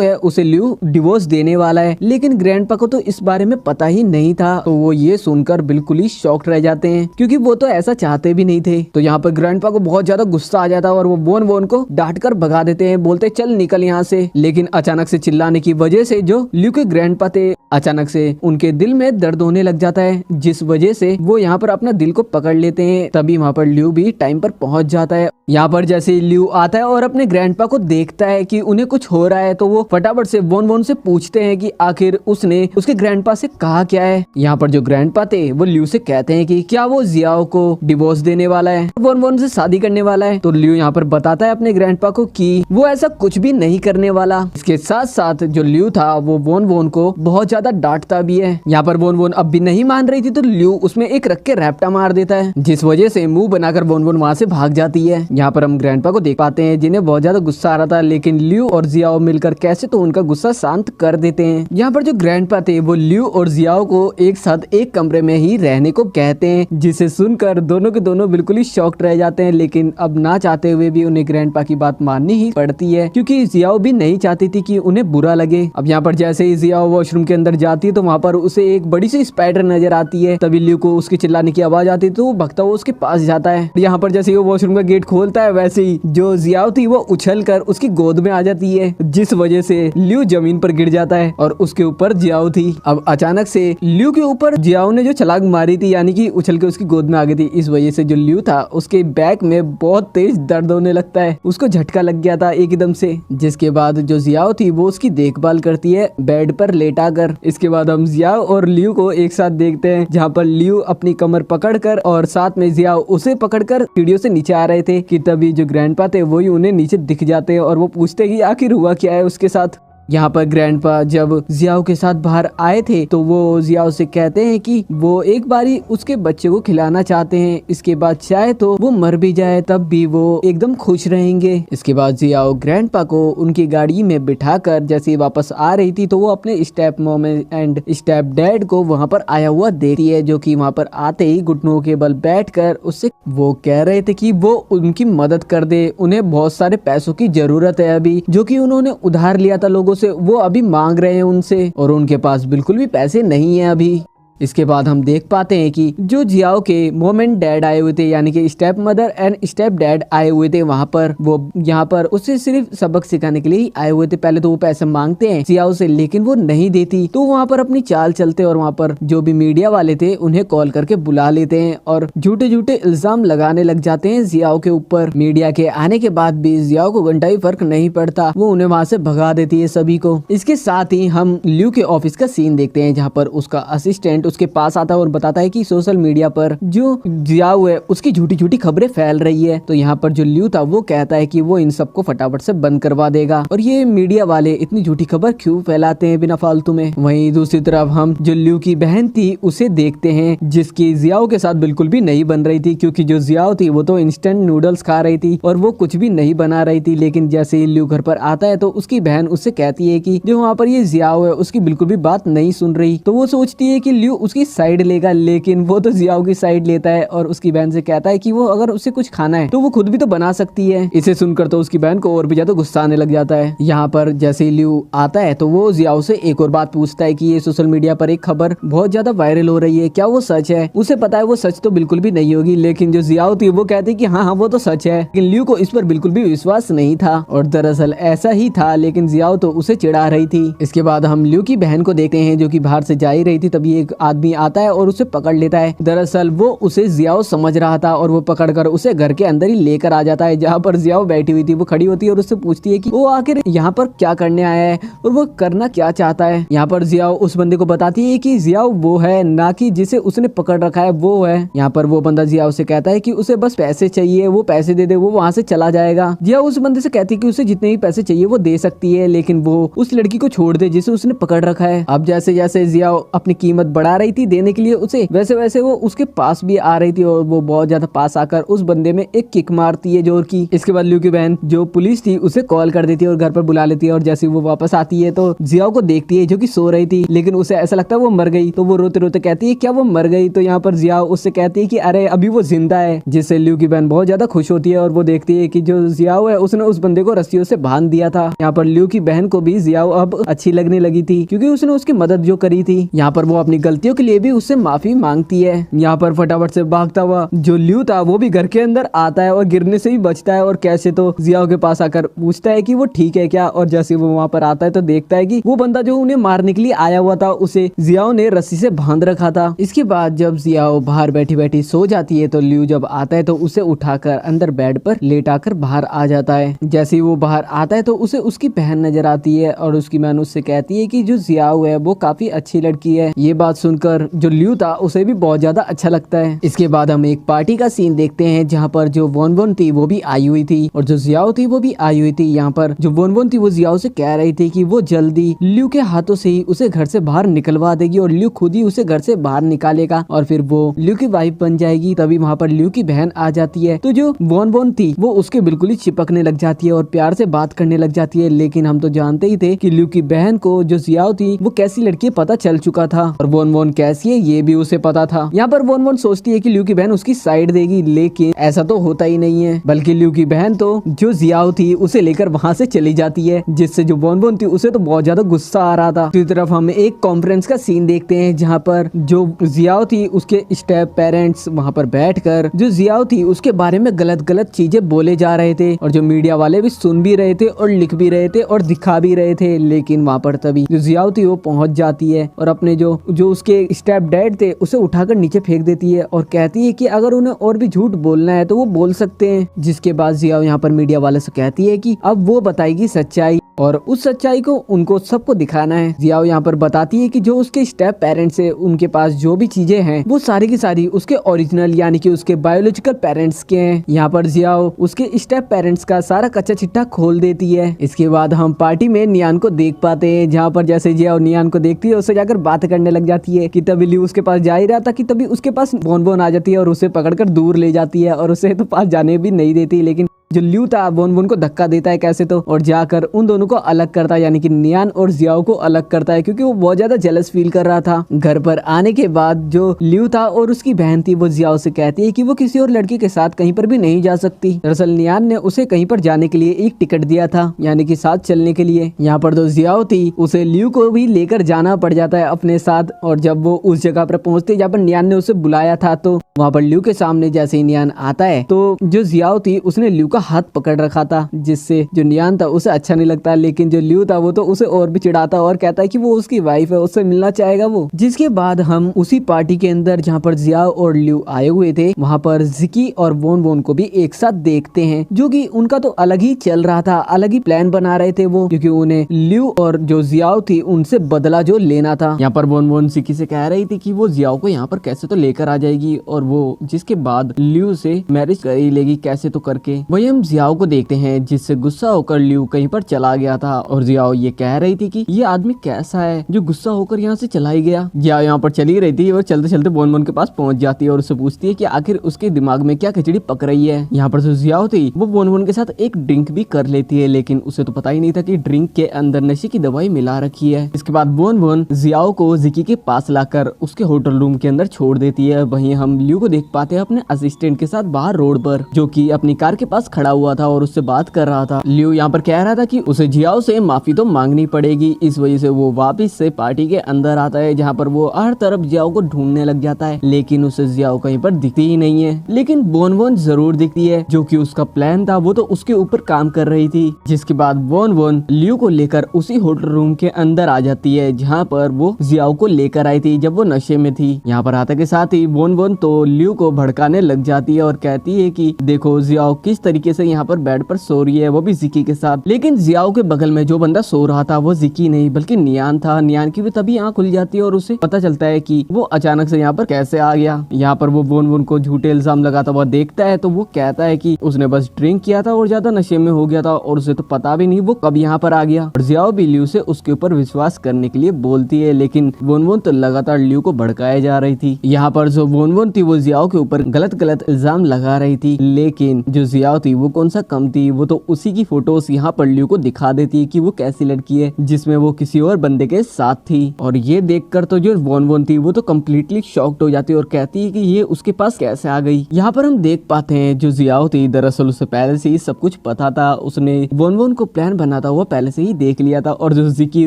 है उसे लियू डिवोर्स देने वाला है। लेकिन ग्रैंडपा को तो इस बारे में पता ही नहीं था, तो वो ये सुनकर बिल्कुल ही शॉक्ड रह जाते हैं क्योंकि वो तो ऐसा चाहते भी नहीं थे। तो यहाँ पर ग्रैंडपा को बहुत ज्यादा गुस्सा आ जाता है और वो बोन बोन को डांट कर भगा देते हैं, बोलते चल निकल यहाँ से। लेकिन अचानक से चिल्लाने की वजह से जो लियू के ग्रैंडपा थे अचानक से उनके दिल में दर्द होने लग जाता है, जिस वजह से वो यहाँ पर अपना दिल को पकड़ लेते हैं। तभी वहाँ पर लियू भी टाइम पर पहुंच जाता है। यहाँ पर जैसे लियू आता है और अपने ग्रैंडपा को देखता है कि उन्हें कुछ हो रहा है तो वो फटाफट से बोन बोन से पूछते हैं कि आखिर उसने उसके ग्रैंडपा से कहा क्या है। यहाँ पर जो ग्रैंडपा थे वो लियू से कहते हैं कि क्या वो जियाओ को डिवोर्स देने वाला है, बोन बोन से शादी करने वाला है। तो लियू यहाँ पर बताता है अपने ग्रैंडपा को कि वो ऐसा कुछ भी नहीं करने वाला। इसके साथ साथ जो लियू था वो बोन बोन को बहुत ज्यादा डांटता भी है। यहाँ पर बोन बोन अब भी नहीं मान रही थी तो लियू उसमें एक रख के रैप्टा मार देता है, जिस वजह से मुंह बनाकर बोन बोन वहाँ से भाग जाती है। यहाँ पर हम ग्रैंडपा को देख पाते हैं जिन्हें बहुत ज्यादा गुस्सा आ रहा था, लेकिन लियू और जियाओ मिलकर कैसे तो उनका गुस्सा शांत कर देते हैं। यहाँ पर जो ग्रैंडपा थे वो लियू और जियाओ को एक साथ एक कमरे में ही रहने को कहते हैं, जिसे सुनकर दोनों के दोनों बिल्कुल ही शॉक्ड रह जाते हैं। लेकिन अब ना चाहते हुए भी उन्हें ग्रैंडपा की बात माननी ही पड़ती है क्योंकि जियाओ भी नहीं चाहती थी कि उन्हें बुरा लगे। अब यहाँ पर जैसे ही जियाओ वॉशरूम के अंदर जाती है तो वहाँ पर उसे एक बड़ी सी स्पाइडर नजर आती है। तभी लियू को उसके चिल्लाने की आवाज आती है तो वो भगता हुआ उसके पास जाता है। यहाँ पर जैसे वो वॉशरूम का गेट खोलता है वैसे ही जो जियाओ थी वो उछल कर उसकी गोद में आ जाती है, जिस वजह से लियू जमीन पर गिर जाता है और उसके ऊपर जियाओ थी। अब अचानक से लियू के ऊपर जियाओ ने जो छलांग मारी थी यानी कि उछल के उसकी गोद में आ गई थी, इस वजह से जो लियू था उसके बैक में बहुत तेज दर्द होने लगता है, उसको झटका लग गया था एकदम से। जिसके बाद जो जियाओ थी वो उसकी देखभाल करती है बेड पर लेटा कर। इसके बाद हम जियाओ और लियू को एक साथ देखते हैं जहाँ पर लियू अपनी कमर पकड़कर और साथ में जियाओ उसे पकड़कर सीढ़ियों से नीचे आ रहे थे कि तभी जो ग्रैंडपा थे वही उन्हें नीचे दिख जाते हैं और वो पूछते कि आखिर हुआ क्या है उसके साथ। यहाँ पर ग्रैंडपा जब जियाओ के साथ बाहर आए थे तो वो जियाओ से कहते हैं कि वो एक बारी उसके बच्चे को खिलाना चाहते हैं, इसके बाद चाहे तो वो मर भी जाए तब भी वो एकदम खुश रहेंगे। इसके बाद जियाओ ग्रैंडपा को उनकी गाड़ी में बिठाकर जैसे वापस आ रही थी तो वो अपने step mom and step dad को वहाँ पर आया हुआ देखती है, जो कि वहाँ पर आते ही घुटनों के बल बैठकर उससे वो कह रहे थे कि वो उनकी मदद कर दे, उन्हें बहुत सारे पैसों की जरूरत है अभी, जो कि उन्होंने उधार लिया था लोगों से, वो अभी मांग रहे हैं उनसे और उनके पास बिल्कुल भी पैसे नहीं है अभी। इसके बाद हम देख पाते हैं कि जो जियाओ के मॉम एंड डैड आए हुए थे यानी कि step mother and step dad आए हुए थे वहाँ पर, वो यहाँ पर उससे सिर्फ सबक सिखाने के लिए ही आए हुए थे। पहले तो वो पैसे मांगते हैं जियाओ से लेकिन वो नहीं देती, तो वहाँ पर अपनी चाल चलते और वहाँ पर जो भी मीडिया वाले थे उन्हें कॉल करके बुला लेते हैं और झूठे झूठे इल्जाम लगाने लग जाते हैं जियाओ के ऊपर। मीडिया के आने के बाद भी जियाओ को घंटा ही फर्क नहीं पड़ता, वो उन्हें वहाँ से भगा देती है सभी को। इसके साथ ही हम लियू के ऑफिस का सीन देखते हैं जहाँ पर उसका असिस्टेंट उसके पास आता है और बताता है कि सोशल मीडिया पर जो जियाओ है उसकी झूठी झूठी खबरें फैल रही है। तो यहाँ पर जो लियू था वो कहता है कि वो इन सबको फटाफट से बंद करवा देगा और ये मीडिया वाले इतनी झूठी खबर क्यों फैलाते हैं बिना फालतू में। वहीं दूसरी तरफ हम जो लियू की बहन थी उसे देखते हैं जिसकी जियाओ के साथ बिल्कुल भी नहीं बन रही थी, क्योंकि जो जियाओ थी वो तो इंस्टेंट नूडल्स खा रही थी और वो कुछ भी नहीं बना रही थी। लेकिन जैसे ही लियू घर पर आता है तो उसकी बहन उससे कहती है कि जो वहाँ पर ये जियाओ है उसकी बिल्कुल भी बात नहीं सुन रही, तो वो सोचती है कि लियू उसकी साइड लेगा, लेकिन वो तो जियाओ की साइड लेता है और उसकी बहन से कहता है कि वो अगर उसे कुछ खाना है तो वो खुद भी तो बना सकती है। इसे सुनकर तो उसकी बहन को और भी ज्यादा गुस्सा आने लग जाता है। यहाँ पर जैसे ही लियू आता है तो वो जियाओ से एक और बात पूछता है कि ये सोशल मीडिया पर एक खबर बहुत ज्यादा वायरल हो रही है, क्या वो सच है? उसे पता है वो सच तो बिल्कुल भी नहीं होगी, लेकिन जो जियाओ थी वो कहती कि हाँ वो तो सच है, लेकिन लियू को इस पर बिल्कुल भी विश्वास नहीं था और दरअसल ऐसा ही था, लेकिन जियाओ तो उसे चिढ़ा रही थी। इसके बाद हम लियू की बहन को देखते हैं जो कि बाहर से जा ही रही थी, तभी एक आदमी आता है और उसे पकड़ लेता है। दरअसल वो उसे जियाओ समझ रहा था और वो पकड़कर उसे घर के अंदर ही लेकर आ जाता है, जहाँ पर जियाओ बैठी हुई थी। वो खड़ी होती है और उससे पूछती है कि वो आखिर यहाँ पर क्या करने आया है और वो करना क्या चाहता है। यहाँ पर जियाओ उस बंदे को बताती है कि जियाओ वो है, ना कि जिसे उसने पकड़ रखा है वो है। यहाँ पर वो बंदा जियाओ से कहता है कि उसे बस पैसे चाहिए, वो पैसे दे दे, वो वहाँ से चला जाएगा। जियाओ उस बंदे से कहती है कि उसे जितने भी पैसे चाहिए वो दे सकती है, लेकिन वो उस लड़की को छोड़ दे जिसे उसने पकड़ रखा है। अब जैसे जैसे जियाओ अपनी कीमत बढ़ा रही थी देने के लिए उसे, वैसे वैसे वो उसके पास भी आ रही थी और वो बहुत ज्यादा पास आकर उस बंदे में एक किक मारती है जोर की। इसके बाद लियू की बहन जो पुलिस थी उसे कॉल कर देती है और घर पर बुला लेती है। और जैसे वो वापस आती है तो जियाओ को देखती है जो कि सो रही थी, लेकिन उसे ऐसा लगता है वो मर गई। तो वो रोते रोते कहती है क्या वो मर गई? तो यहाँ पर जियाओ उससे कहती है कि अरे अभी वो जिंदा है, जिससे लियू की बहन बहुत ज्यादा खुश होती है और वो देखती है कि जो जियाओ है उसने उस बंदे को रस्सियों से बांध दिया था। यहाँ पर लियू की बहन को भी जियाओ अब अच्छी लगने लगी थी क्योंकि उसने उसकी मदद जो करी थी। यहाँ पर वो अपनी गलतियों के लिए भी उससे माफी मांगती है। यहाँ पर फटाफट से भागता हुआ जो लियू था वो भी घर के अंदर आता है और गिरने से भी बचता है और कैसे तो जियाओ के पास आकर पूछता है कि वो ठीक है क्या। और जैसे वो वहाँ पर आता है तो देखता है कि वो बंदा जो उन्हें मारने के लिए आया हुआ था उसे जियाओ ने रस्सी से बांध रखा था। इसके बाद जब जियाओ बाहर बैठी बैठी सो जाती है तो लियू जब आता है तो उसे उठाकर अंदर बेड पर लेटाकर बाहर आ जाता है। जैसे ही वो बाहर आता है तो उसे उसकी बहन नजर आती है और उसकी बहन उससे कहती है कि जो जियाओ है वो काफी अच्छी लड़की है। ये बात सुनकर जो लियू था उसे भी बहुत ज्यादा अच्छा लगता है। इसके बाद हम एक पार्टी का सीन देखते हैं जहाँ पर जो वोन वोन थी वो भी आई हुई थी और जो जियाओ थी वो भी आई हुई थी। यहाँ पर जो वोन वोन थी वो जियाओ से कह रही थी कि वो जल्दी लियू के हाथों से ही उसे घर से बाहर निकलवा देगी और लियू खुद ही उसे घर से बाहर निकालेगा और फिर वो लियू की वाइफ बन जाएगी। तभी वहाँ पर लियू की बहन आ जाती है तो जो वोन वोन थी वो उसके बिल्कुल ही चिपकने लग जाती है और प्यार से बात करने लग जाती है। लेकिन हम तो जानते ही थे कि लियू की बहन को जो जियाओ थी वो कैसी लड़की है पता चल चुका था और वोन वोन कैसी है ये भी उसे पता था। यहाँ पर वोन वोन सोचती है कि लियू की बहन उसकी साइड देगी, लेकिन ऐसा तो होता ही नहीं है, बल्कि लियू की बहन तो जो जियाओ थी उसे लेकर वहाँ से चली जाती है, जिससे जो वोन वोन थी उसे तो बहुत ज्यादा गुस्सा आ रहा था। दूसरी तरफ हम एक कॉन्फ्रेंस का सीन देखते हैं जहाँ पर जो जियाओ थी उसके स्टेप पेरेंट्स वहाँ पर बैठकर जो जियाओ थी उसके बारे में गलत गलत चीजें बोले जा रहे थे और जो मीडिया वाले भी सुन भी रहे थे और लिख भी रहे थे और दिखा भी रहे थे। लेकिन वहाँ पर तभी जो जियाओ थी वो पहुंच जाती है और अपने जो उसके स्टेप डैड थे उसे उठाकर नीचे फेंक देती है और कहती है कि अगर उन्हें और भी झूठ बोलना है तो वो बोल सकते हैं। जिसके बाद जियाओ यहाँ पर मीडिया वाले से कहती है कि अब वो बताएगी सच्चाई और उस सच्चाई को उनको सबको दिखाना है। जियाओ यहाँ पर बताती है कि जो उसके स्टेप पेरेंट्स है उनके पास जो भी चीजें हैं वो सारी की सारी उसके ओरिजिनल यानी कि उसके बायोलॉजिकल पेरेंट्स के हैं। यहाँ पर जियाओ उसके स्टेप पेरेंट्स का सारा कच्चा चिट्ठा खोल देती है। इसके बाद हम पार्टी में नियान को देख पाते हैं जहाँ पर जैसे जियाओ नियान को देखती है उससे जाकर बात करने लग जाती है कि तभी लियू उसके पास जा ही रहा था कि तभी उसके पास वोन वोन आ जाती है और उसे पकड़कर दूर ले जाती है और उसे तो पास जाने भी नहीं देती। लेकिन जो लियू था वोन वोन को धक्का देता है कैसे तो और जाकर उन दोनों को अलग करता है यानी कि नियान और जियाओ को अलग करता है क्योंकि वो बहुत ज्यादा जेलस फील कर रहा था। घर पर आने के बाद जो लियू था और उसकी बहन थी वो जियाओ से कहती है कि वो किसी और लड़की के साथ कहीं पर भी नहीं जा सकती। दरअसल नियान ने उसे कहीं पर जाने के लिए एक टिकट दिया था यानी कि साथ चलने के लिए। यहाँ पर जो जियाओ थी उसे लियू को भी लेकर जाना पड़ जाता है अपने साथ और जब वो उस जगह पर पहुंचती है जहाँ पर नियान ने उसे बुलाया था तो वहाँ पर लियू के सामने जैसे ही नियान आता है तो जो जियाओ थी उसने लियू का हाथ पकड़ रखा था, जिससे जो नियान था उसे अच्छा नहीं लगता। लेकिन जो लियू था वो तो उसे और भी चिढ़ाता और कहता है कि वो उसकी वाइफ है, उससे मिलना चाहेगा वो। जिसके बाद हम उसी पार्टी के अंदर जहाँ पर जियाओ और लियू आए हुए थे वहाँ पर जिकी और वोन वोन को भी एक साथ देखते हैं जो कि उनका तो अलग ही चल रहा था, अलग ही प्लान बना रहे थे वो, क्योंकि उन्हें लियू और जो जियाओ थी उनसे बदला जो लेना था। यहाँ पर वोन वोन जिकी से कह रही थी कि वो जियाओ को यहाँ पर कैसे तो लेकर आ जाएगी और वो जिसके बाद लियू से मैरिज कर ही लेगी कैसे तो करके। वही हम जियाओ को देखते हैं जिससे गुस्सा होकर लियू कहीं पर चला गया था और जियाओ ये कह रही थी कि ये आदमी कैसा है जो गुस्सा होकर यहाँ से चला ही गया। जियाओ यहाँ पर चली रही थी और चलते चलते वोन वोन के पास पहुंच जाती है और उससे पूछती है कि आखिर उसके दिमाग में क्या खिचड़ी पक रही है। यहाँ पर जो जियाओ थी वो वोन वोन के साथ एक ड्रिंक भी कर लेती है, लेकिन उसे तो पता ही नहीं था कि ड्रिंक के अंदर नशे की दवाई मिला रखी है। इसके बाद वोन वोन जियाओ को जिकी के पास लाकर उसके होटल रूम के अंदर छोड़ देती है। वहीं हम लियू को देख पाते हैं अपने असिस्टेंट के साथ बाहर रोड पर जो कि अपनी कार के पास खड़ा हुआ था और उससे बात कर रहा था। लियो यहाँ पर कह रहा था कि उसे जियाओ से माफी तो मांगनी पड़ेगी। इस वजह से वो वापस से पार्टी के अंदर आता है, जहाँ पर वो हर तरफ जियाओ को ढूंढने लग जाता है, लेकिन उसे जियाओ कहीं पर दिखती ही नहीं है। लेकिन बोन बोन जरूर दिखती है, जो कि उसका प्लान था वो तो उसके ऊपर काम कर रही थी। जिसके बाद बोन बोन लियो को लेकर उसी होटल रूम के अंदर आ जाती है, जहाँ पर वो जियाओ को लेकर आई थी जब वो नशे में थी। यहाँ पर आते के साथ ही बोन बोन तो लियो को भड़काने लग जाती है और कहती है कि देखो जियाओ किस तरीके से यहाँ पर बेड पर सो रही है, वो भी जिकी के साथ। लेकिन जियाओ के बगल में जो बंदा सो रहा था वो जिकी नहीं बल्कि नियान था। नियान की भी तभी आँख खुल जाती है और उसे पता चलता है कि वो अचानक से यहाँ पर कैसे आ गया। यहाँ पर वो बोन बोन को झूठे इल्जाम लगाता हुआ देखता है तो वो कहता है कि उसने बस ड्रिंक किया था और ज्यादा नशे में हो गया था और उसे तो पता भी नहीं वो कब यहाँ पर आ गया। और जियाओ भी लियो से उसके ऊपर विश्वास करने के लिए बोलती है, लेकिन बोन बोन तो लगातार लियो को भड़काए जा रही थी। यहाँ पर जो बोन बोन थी वो जियाओ के ऊपर गलत गलत इल्जाम लगा रही थी, लेकिन जो जियाओ थी वो कौन सा कम थी, वो तो उसी की फोटोज यहाँ पर लियो को दिखा देती है कि वो कैसी लड़की है जिसमें वो किसी और बंदे के साथ थी। और ये देखकर तो जो बोन बोन थी वो तो कम्प्लीटली शॉक्ड हो जाती है और कहती है कि ये उसके पास कैसे आ गई। यहाँ पर हम देख पाते हैं जो जियाओ थी दरअसल उसे पहले से ही सब कुछ पता था। उसने बोन बोन को प्लान बना था वो पहले से ही देख लिया था, और जो जिकी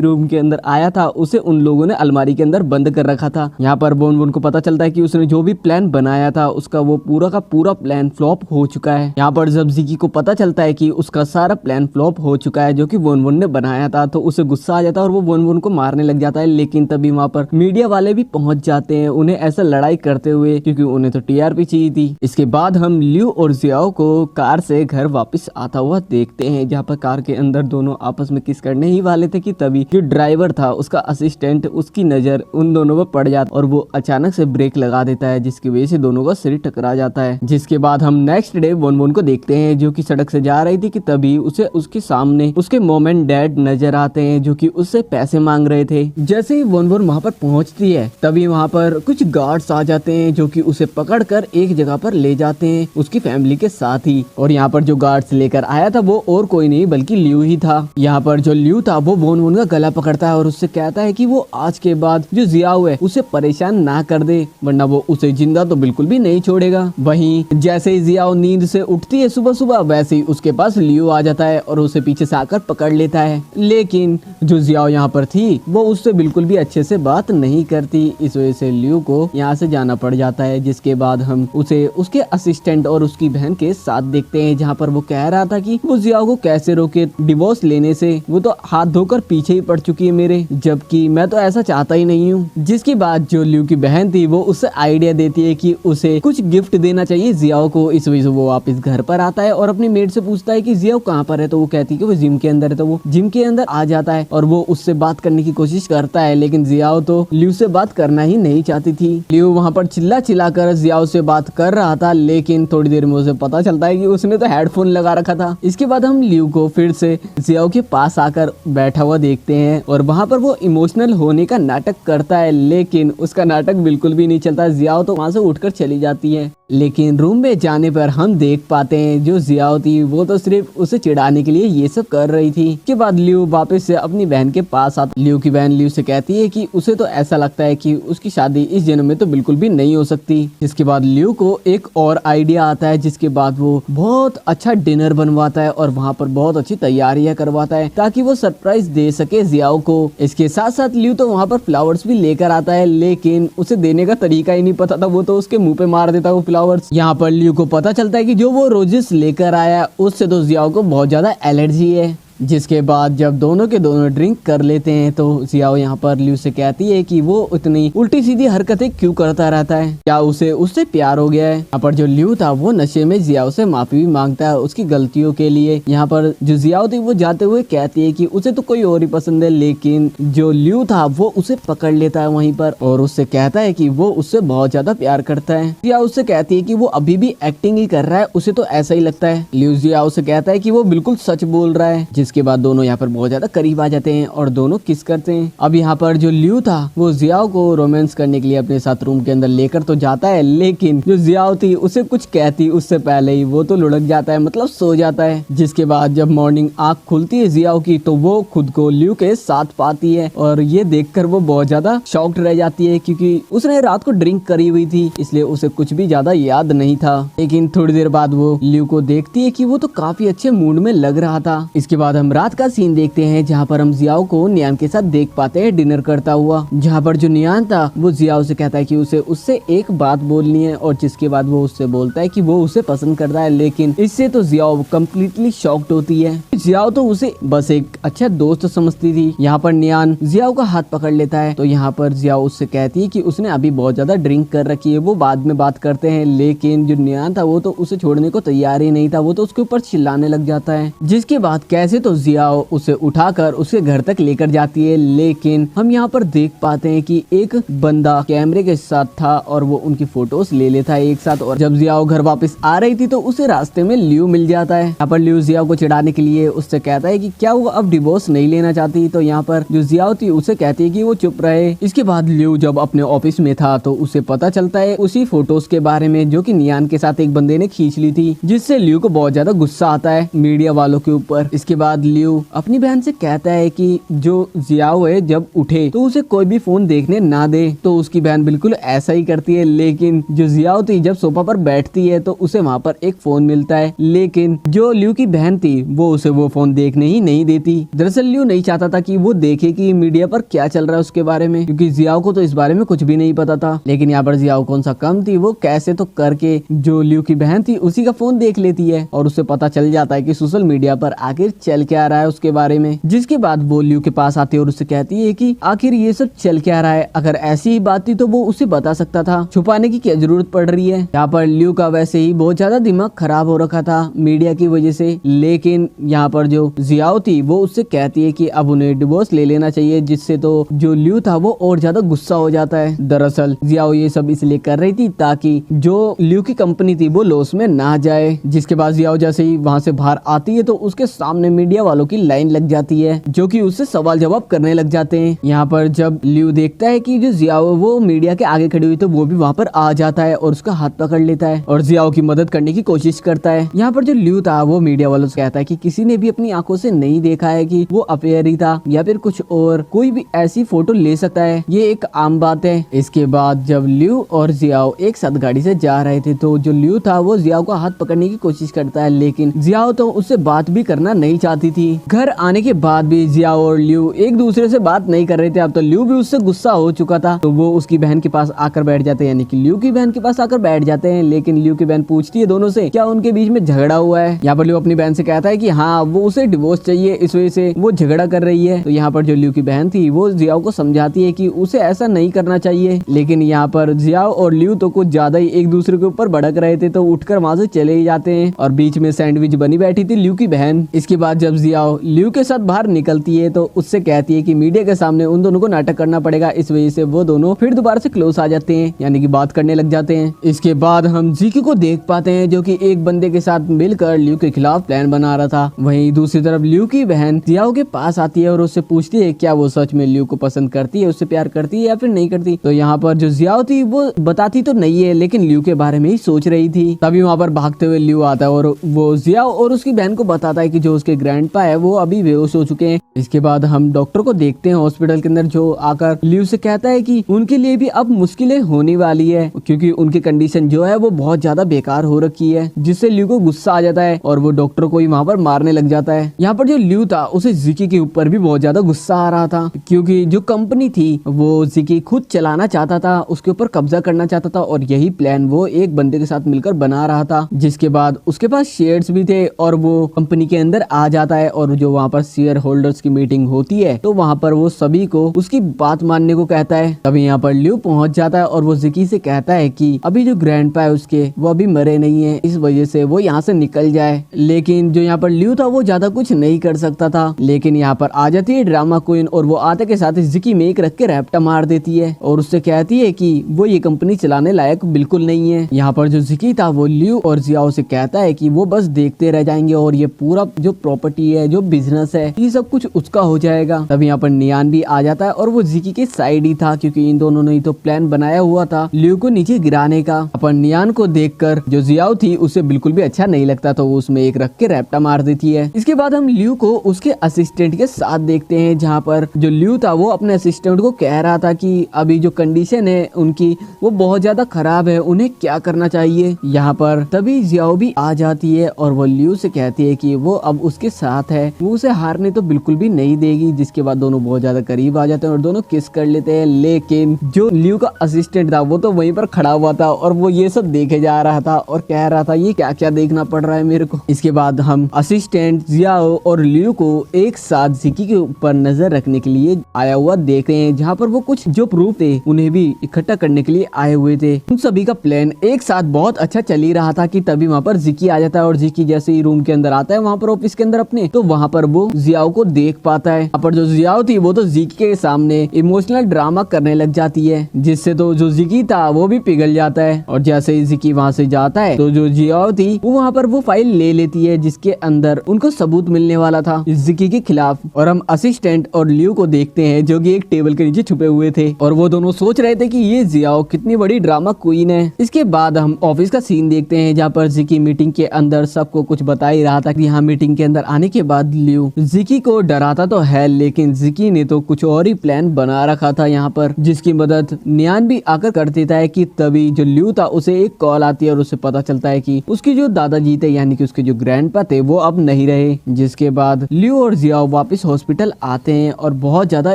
रूम के अंदर आया था उसे उन लोगों ने अलमारी के अंदर बंद कर रखा था। यहाँ पर बोन बोन को पता चलता है कि उसने जो भी प्लान बनाया था उसका वो पूरा का पूरा प्लान फ्लॉप हो चुका है। यहाँ पर जब जिकी को पता चलता है कि उसका सारा प्लान फ्लॉप हो चुका है जो कि बोन बोन ने बनाया था, तो उसे गुस्सा आ जाता है और वो बोन बोन को मारने लग जाता है। लेकिन तभी वहाँ पर मीडिया वाले भी पहुंच जाते हैं उन्हें ऐसा लड़ाई करते हुए, क्योंकि उन्हें तो टीआरपी चाहिए थी। इसके बाद हम लियो और जियाओ को कार से घर वापस आता हुआ देखते हैं, जहाँ पर कार के अंदर दोनों आपस में किस करने ही वाले थे कि तभी जो ड्राइवर था उसका असिस्टेंट उसकी नजर उन दोनों पर पड़ जाती और वो अचानक से ब्रेक लगा देता है, जिसकी वजह से दोनों का सिर टकरा जाता है। जिसके बाद हम नेक्स्ट डे बोन बोन को देखते हैं जो कि सड़क से जा रही थी कि तभी उसे उसके सामने उसके मॉम एंड डैड नजर आते हैं जो कि उससे पैसे मांग रहे थे। जैसे ही बोन बोन वहाँ पर पहुँचती है तभी वहाँ पर कुछ गार्ड्स आ जाते हैं जो कि उसे पकड़कर एक जगह पर ले जाते हैं उसकी फैमिली के साथ ही। और यहाँ पर जो गार्ड्स लेकर आया था वो और कोई नहीं बल्कि लियो ही था। यहाँ पर जो लियो था वो बोन बोन का गला पकड़ता है और उससे कहता है कि वो आज के बाद जो जियाओ है उसे परेशान ना कर दे, वरना वो उसे जिंदा तो बिल्कुल भी नहीं छोड़ेगा। वहीं जैसे ही जियाओ नींद से उठती है सुबह सुबह, वैसे ही उसके पास लियो आ जाता है और उसे पीछे से आकर पकड़ लेता है। लेकिन जो जियाओ यहाँ पर थी वो उससे बिल्कुल भी अच्छे से बात नहीं करती, इस वजह से लियो को यहाँ से जाना पड़ जाता है। जिसके बाद हम उसे उसके असिस्टेंट और उसकी बहन के साथ देखते हैं, जहाँ पर वो कह रहा था कि वो जियाओ को कैसे रोके डिवोर्स लेने से, वो तो हाथ धोकर पीछे ही पड़ चुकी है मेरे, जबकि मैं तो ऐसा चाहता ही नहीं हूँ। जिसके बाद जो लियो की बहन थी वो उससे आइडिया देती है कि उसे कुछ गिफ्ट देना चाहिए जियाओ को। इस वजह से वो वापस घर पर आता है और अपनी मेड से पूछता है कि जियाओ कहाँ पर है, तो वो कहती है कि वो जिम के अंदर है। तो वो जिम के अंदर आ जाता है और वो उससे बात करने की कोशिश करता है, लेकिन जियाओ तो लियो से बात करना ही नहीं चाहती थी। लियो वहाँ पर चिल्ला चिल्ला कर जियाओ से बात कर रहा था, लेकिन थोड़ी देर में उसे पता चलता है कि उसने तो हेडफोन लगा रखा था। इसके बाद हम लियो को फिर से जियाओ के पास आकर बैठा हुआ देखते हैं और वहाँ पर वो इमोशनल होने का नाटक करता है, लेकिन उसका नाटक बिल्कुल भी नहीं चलता। जियाओ तो वहाँ से उठकर चली जाती है, लेकिन रूम में जाने पर हम देख पाते हैं जो जियाओ थी वो तो सिर्फ उसे चिढ़ाने के लिए ये सब कर रही थी। के बाद लियो वापस से अपनी बहन के पास आता। लियो की बहन लियो से कहती है कि उसे तो ऐसा लगता है कि उसकी शादी इस जन्म में तो बिल्कुल भी नहीं हो सकती। जिसके बाद लियो को एक और आइडिया आता है, जिसके बाद वो बहुत अच्छा डिनर बनवाता है और वहाँ पर बहुत अच्छी तैयारियां करवाता है ताकि वो सरप्राइज दे सके जियाओ को। इसके साथ साथ लियो तो वहाँ पर फ्लावर्स भी लेकर आता है, लेकिन उसे देने का तरीका ही नहीं पता था, वो तो उसके मुंह पे मार देता वो फ्लावर्स। यहाँ पर लियो को पता चलता है कि जो वो रोजेस लेकर आया उससे तो जियाओ को बहुत ज्यादा एलर्जी है। जिसके बाद जब दोनों के दोनों ड्रिंक कर लेते हैं तो जियाओ यहाँ पर लियो से कहती है कि वो इतनी उल्टी सीधी हरकतें क्यों करता रहता है, क्या उसे उससे प्यार हो गया है। यहाँ पर जो लियो था वो नशे में जियाओ से माफी भी मांगता है उसकी गलतियों के लिए। यहाँ पर जो जियाओ थी वो जाते हुए कहती है कि उसे तो कोई और ही पसंद है, लेकिन जो लियो था वो उसे पकड़ लेता है वहीं पर और उससे कहता है कि वो उससे बहुत ज्यादा प्यार करता है। जियाओ उससे कहती है कि वो अभी भी एक्टिंग ही कर रहा है, उसे तो ऐसा ही लगता है। लियो जियाओ से कहता है कि वो बिल्कुल सच बोल रहा है। जिसके बाद दोनों यहाँ पर बहुत ज्यादा करीब आ जाते हैं और दोनों किस करते हैं। अब यहाँ पर जो लियो था वो जियाओ को रोमांस करने के लिए अपने साथ रूम के अंदर लेकर तो जाता है, लेकिन जो जियाओ थी उसे कुछ कहती उससे पहले ही वो तो लुढ़क जाता है, मतलब सो जाता है। जिसके बाद जब मॉर्निंग आंख खुलती है जियाओ की तो वो खुद को लियो के साथ पाती है और ये देखकर वो बहुत ज्यादा शॉक्ड रह जाती है, क्योंकि उसने रात को ड्रिंक करी हुई थी इसलिए उसे कुछ भी ज्यादा याद नहीं था। लेकिन थोड़ी देर बाद वो लियो को देखती है कि वो तो काफी अच्छे मूड में लग रहा था। इसके बाद हम रात का सीन देखते हैं जहाँ पर हम जियाओ को नियान के साथ देख पाते हैं डिनर करता हुआ, जहाँ पर जो नियान था वो जियाओ से कहता है कि उसे उससे एक बात बोलनी है और जिसके बाद वो उससे बोलता है कि वो उसे पसंद करता है। लेकिन इससे तो जियाओ कम्प्लीटली शॉक्ड होती है। जियाओ तो उसे बस एक अच्छा दोस्त समझती थी। यहाँ पर नियान जियाओ का हाथ पकड़ लेता है तो यहाँ पर जियाओ उससे कहती है कि उसने अभी बहुत ज्यादा ड्रिंक कर रखी है, वो बाद में बात करते हैं। लेकिन जो नियान था वो तो उसे छोड़ने को तैयार ही नहीं था, वो तो उसके ऊपर चिल्लाने लग जाता है। जिसके बाद कैसे तो जियाओ उसे उठाकर उसके घर तक लेकर जाती है। लेकिन हम यहाँ पर देख पाते हैं कि एक बंदा कैमरे के साथ था और वो उनकी फोटोज ले लेता है एक साथ। और जब जियाओ घर वापस आ रही थी तो उसे रास्ते में लियो मिल जाता है। यहाँ पर लियो जियाओ को चिढ़ाने के लिए उससे कहता है कि क्या वो अब डिवोर्स नहीं लेना चाहती, तो यहाँ पर जो जियाओ थी उसे कहती है कि वो चुप रहे। इसके बाद लियो जब अपने ऑफिस में था तो उसे पता चलता है उसी फोटोज के बारे में जो कि नियान के साथ एक बंदे ने खींच ली थी, जिससे लियो को बहुत ज्यादा गुस्सा आता है मीडिया वालों के ऊपर। इसके बाद लियो अपनी बहन से कहता है कि जो जियाओ है जब उठे तो उसे कोई भी फोन देखने ना दे, तो उसकी बहन बिल्कुल ऐसा ही करती है। लेकिन जो जियाओ थी जब सोफा पर बैठती है तो उसे वहाँ पर एक फोन मिलता है, लेकिन जो लियो की बहन थी वो उसे वो फोन देखने ही नहीं देती। दरअसल लियो नहीं चाहता था कि वो देखे कि मीडिया पर क्या चल रहा है उसके बारे में, क्योंकि जियाओ को तो इस बारे में कुछ भी नहीं पता था। लेकिन यहाँ पर जियाओ कौन सा कम थी, वो कैसे तो करके जो लियो की बहन थी उसी का फोन देख लेती है और उसे पता चल जाता है कि सोशल मीडिया पर आखिर चल क्या रहा है उसके बारे में। जिसके बाद वो लियो के पास आती है और उससे कहती है कि आखिर ये सब चल क्या रहा है, अगर ऐसी ही बात थी तो वो उसे बता सकता था, छुपाने की क्या जरूरत पड़ रही है। यहाँ पर लियो का वैसे ही बहुत ज्यादा दिमाग खराब हो रखा था मीडिया की वजह से। लेकिन यहाँ पर जो जियाओ थी वो उससे कहती है कि अब उन्हें डिवोर्स ले लेना चाहिए, जिससे तो जो लियो था वो और ज्यादा गुस्सा हो जाता है। दरअसल जियाओ ये सब इसलिए कर रही थी ताकि जो लियो की कंपनी थी वो लॉस में ना जाए। जिसके बाद जियाओ जैसे ही वहाँ से बाहर आती है तो उसके सामने मीडिया वालों की लाइन लग जाती है जो कि उससे सवाल जवाब करने लग जाते हैं। यहाँ पर जब लियो देखता है कि जो जियाओ वो मीडिया के आगे खड़ी हुई तो वो भी वहाँ पर आ जाता है और उसका हाथ पकड़ लेता है और जियाओ की मदद करने की कोशिश करता है। यहाँ पर जो लियो था वो मीडिया वालों से कहता है कि किसी ने भी अपनी आंखों से नहीं देखा है कि वो अफेयर ही था या फिर कुछ और, कोई भी ऐसी फोटो ले सकता है, ये एक आम बात है। इसके बाद जब लियो और जियाओ एक साथ गाड़ी से जा रहे थे तो जो लियो था वो जियाओ का हाथ पकड़ने की कोशिश करता है, लेकिन जियाओ तो उससे बात भी करना नहीं चाहती थी। घर आने के बाद भी जियाओ और लियो एक दूसरे से बात नहीं कर रहे थे। अब तो लियो भी उससे गुस्सा हो चुका था तो वो उसकी बहन के पास आकर बैठ जाते हैं, यानी कि लियो की बहन के पास आकर बैठ जाते हैं। लेकिन लियो की बहन पूछती है दोनों से क्या उनके बीच में झगड़ा हुआ है। यहाँ पर लियो अपनी बहन से कहता है कि हाँ वो उसे डिवोर्स चाहिए, इस वजह से वो झगड़ा कर रही है। तो यहाँ पर जो लियो की बहन थी वो जियाओ को समझाती है कि उसे ऐसा नहीं करना चाहिए। लेकिन यहाँ पर जियाओ और लियो तो कुछ ज्यादा ही एक दूसरे के ऊपर भड़क रहे थे तो उठकर वहां से चले ही जाते हैं और बीच में सैंडविच बनी बैठी थी लियो की बहन। इसके बाद जब जियाओ लियो के साथ बाहर निकलती है तो उससे कहती है कि मीडिया के सामने उन दोनों को नाटक करना पड़ेगा, इस वजह से वो दोनों फिर दोबारा से क्लोज आ जाते हैं, यानी कि बात करने लग जाते हैं। इसके बाद हम जीकी को देख पाते हैं जो कि एक बंदे के साथ मिलकर लियो के खिलाफ प्लान बना रहा था। वहीं दूसरी तरफ लियो की बहन जियाओ के पास आती है और उससे पूछती है क्या वो सच में लियो को पसंद करती है, उससे प्यार करती है या फिर नहीं करती। तो यहाँ पर जो जियाओ थी वो बताती तो नहीं है लेकिन लियो के बारे में ही सोच रही थी। तभी वहाँ पर भागते हुए लियो आता है और वो जियाओ और उसकी बहन को बताता है कि जो उसके ग्रैंडपा है वो अभी बेहोश हो चुके हैं। इसके बाद हम डॉक्टर को देखते हैं हॉस्पिटल के अंदर जो आकर लियो से कहता है कि उनके लिए भी अब मुश्किलें होने वाली है क्योंकि उनकी कंडीशन जो है वो बहुत ज्यादा बेकार हो रखी है, जिससे लियो को गुस्सा आ जाता है और वो डॉक्टर को ही वहाँ पर मारने लग जाता है। यहाँ पर जो लियो था उसे जिकी के ऊपर भी बहुत ज्यादा गुस्सा आ रहा था क्योंकि जो कंपनी थी वो जिकी खुद चलाना चाहता था, उसके ऊपर कब्जा करना चाहता था और यही प्लान वो एक बंदे के साथ मिलकर बना रहा था। जिसके बाद उसके पास शेयर्स भी थे और वो कंपनी के अंदर आ जाता है और जो वहाँ पर शेयर होल्डर्स की मीटिंग होती है तो वहाँ पर वो सभी को उसकी बात मानने को कहता है। तभी यहाँ पर लियो पहुंच जाता है और वो जिकी से कहता है कि अभी जो ग्रैंडपा है उसके वो अभी मरे नहीं है, इस वजह से वो यहाँ से निकल जाए। लेकिन जो यहाँ पर लियो था वो ज्यादा कुछ नहीं कर सकता था। लेकिन यहाँ पर आ जाती है ड्रामा क्वीन और वो आते के साथ जिकी में एक रख के रैप्टा मार देती है और उससे कहती है कि वो ये कंपनी चलाने लायक बिल्कुल नहीं है। यहाँ पर जो जिकी था वो लियो और जियाओ से कहता है कि वो बस देखते रह जाएंगे और ये पूरा जो प्रॉपर्टी प्रॉपर्टी है, जो बिजनेस है, ये सब कुछ उसका हो जाएगा। तब यहाँ पर नियान भी आ जाता है और वो जिकी के साइड ही था, क्योंकि इन दोनों ने ही तो प्लान बनाया हुआ था लियो को नीचे गिराने का। अपन नियान को देखकर जो जियाओ थी उसे बिल्कुल भी अच्छा नहीं लगता, तो वो उसमें एक रख के रैप्टा मार देती है। इसके बाद हम लियो को उसके असिस्टेंट के साथ देखते हैं, जहाँ पर जो लियो था वो अपने असिस्टेंट को कह रहा था कि अभी जो कंडीशन है उनकी वो बहुत ज्यादा खराब है, उन्हें क्या करना चाहिए। यहाँ पर तभी जियाओ भी आ जाती है और वो लियो से कहती है कि वो अब उसके साथ है, वो उसे हारने तो बिल्कुल भी नहीं देगी। जिसके बाद दोनों बहुत ज्यादा करीब आ जाते हैं और दोनों किस कर लेते हैं। लेकिन जो लियो का असिस्टेंट था वो तो वहीं पर खड़ा हुआ था और वो ये सब देखे जा रहा था और कह रहा था ये क्या क्या देखना पड़ रहा है मेरे को। इसके बाद हम असिस्टेंट जियाओ और लियो को एक साथ जिकी के ऊपर नजर रखने के लिए आया हुआ देख रहे हैं, जहाँ पर वो कुछ जो प्रूफ थे उन्हें भी इकट्ठा करने के लिए आए हुए थे। उन सभी का प्लान एक साथ बहुत अच्छा चल ही रहा था कि तभी वहाँ पर जिकी आ जाता है और जिकी जैसे ही रूम के अंदर आता है वहाँ पर ऑफिस के अंदर अपने, तो वहाँ पर वो जियाओ को देख पाता है। वहाँ पर जो जियाओ थी वो तो जिकी के सामने इमोशनल ड्रामा करने लग जाती है, जिससे तो जो जिकी था वो भी पिघल जाता है। और जैसे ही जिकी वहाँ से जाता है तो जो जियाओ थी वो वहाँ पर वो फाइल ले लेती है जिसके अंदर उनको सबूत मिलने वाला था जिकी के खिलाफ। और हम असिस्टेंट और लियो को देखते हैं जो कि एक टेबल के नीचे छुपे हुए थे और वो दोनों सोच रहे थे कि ये जियाओ कितनी बड़ी ड्रामा क्वीन है। इसके बाद हम ऑफिस का सीन देखते हैं, जहाँ पर जिकी मीटिंग के अंदर सबको कुछ बता ही रहा था कि यहाँ मीटिंग के अंदर आने के बाद लियो जिकी को डराता तो है, लेकिन जिकी ने तो कुछ और ही प्लान बना रखा था यहाँ पर, जिसकी मदद नियान भी आकर कर देता है। कि तभी जो लियो था उसे एक कॉल आती है और उसे पता चलता है कि उसके जो दादाजी थे यानी कि उसके जो ग्रैंडपा थे वो अब नहीं रहे। जिसके बाद लियो और जियाओ वापस हॉस्पिटल आते हैं और बहुत ज्यादा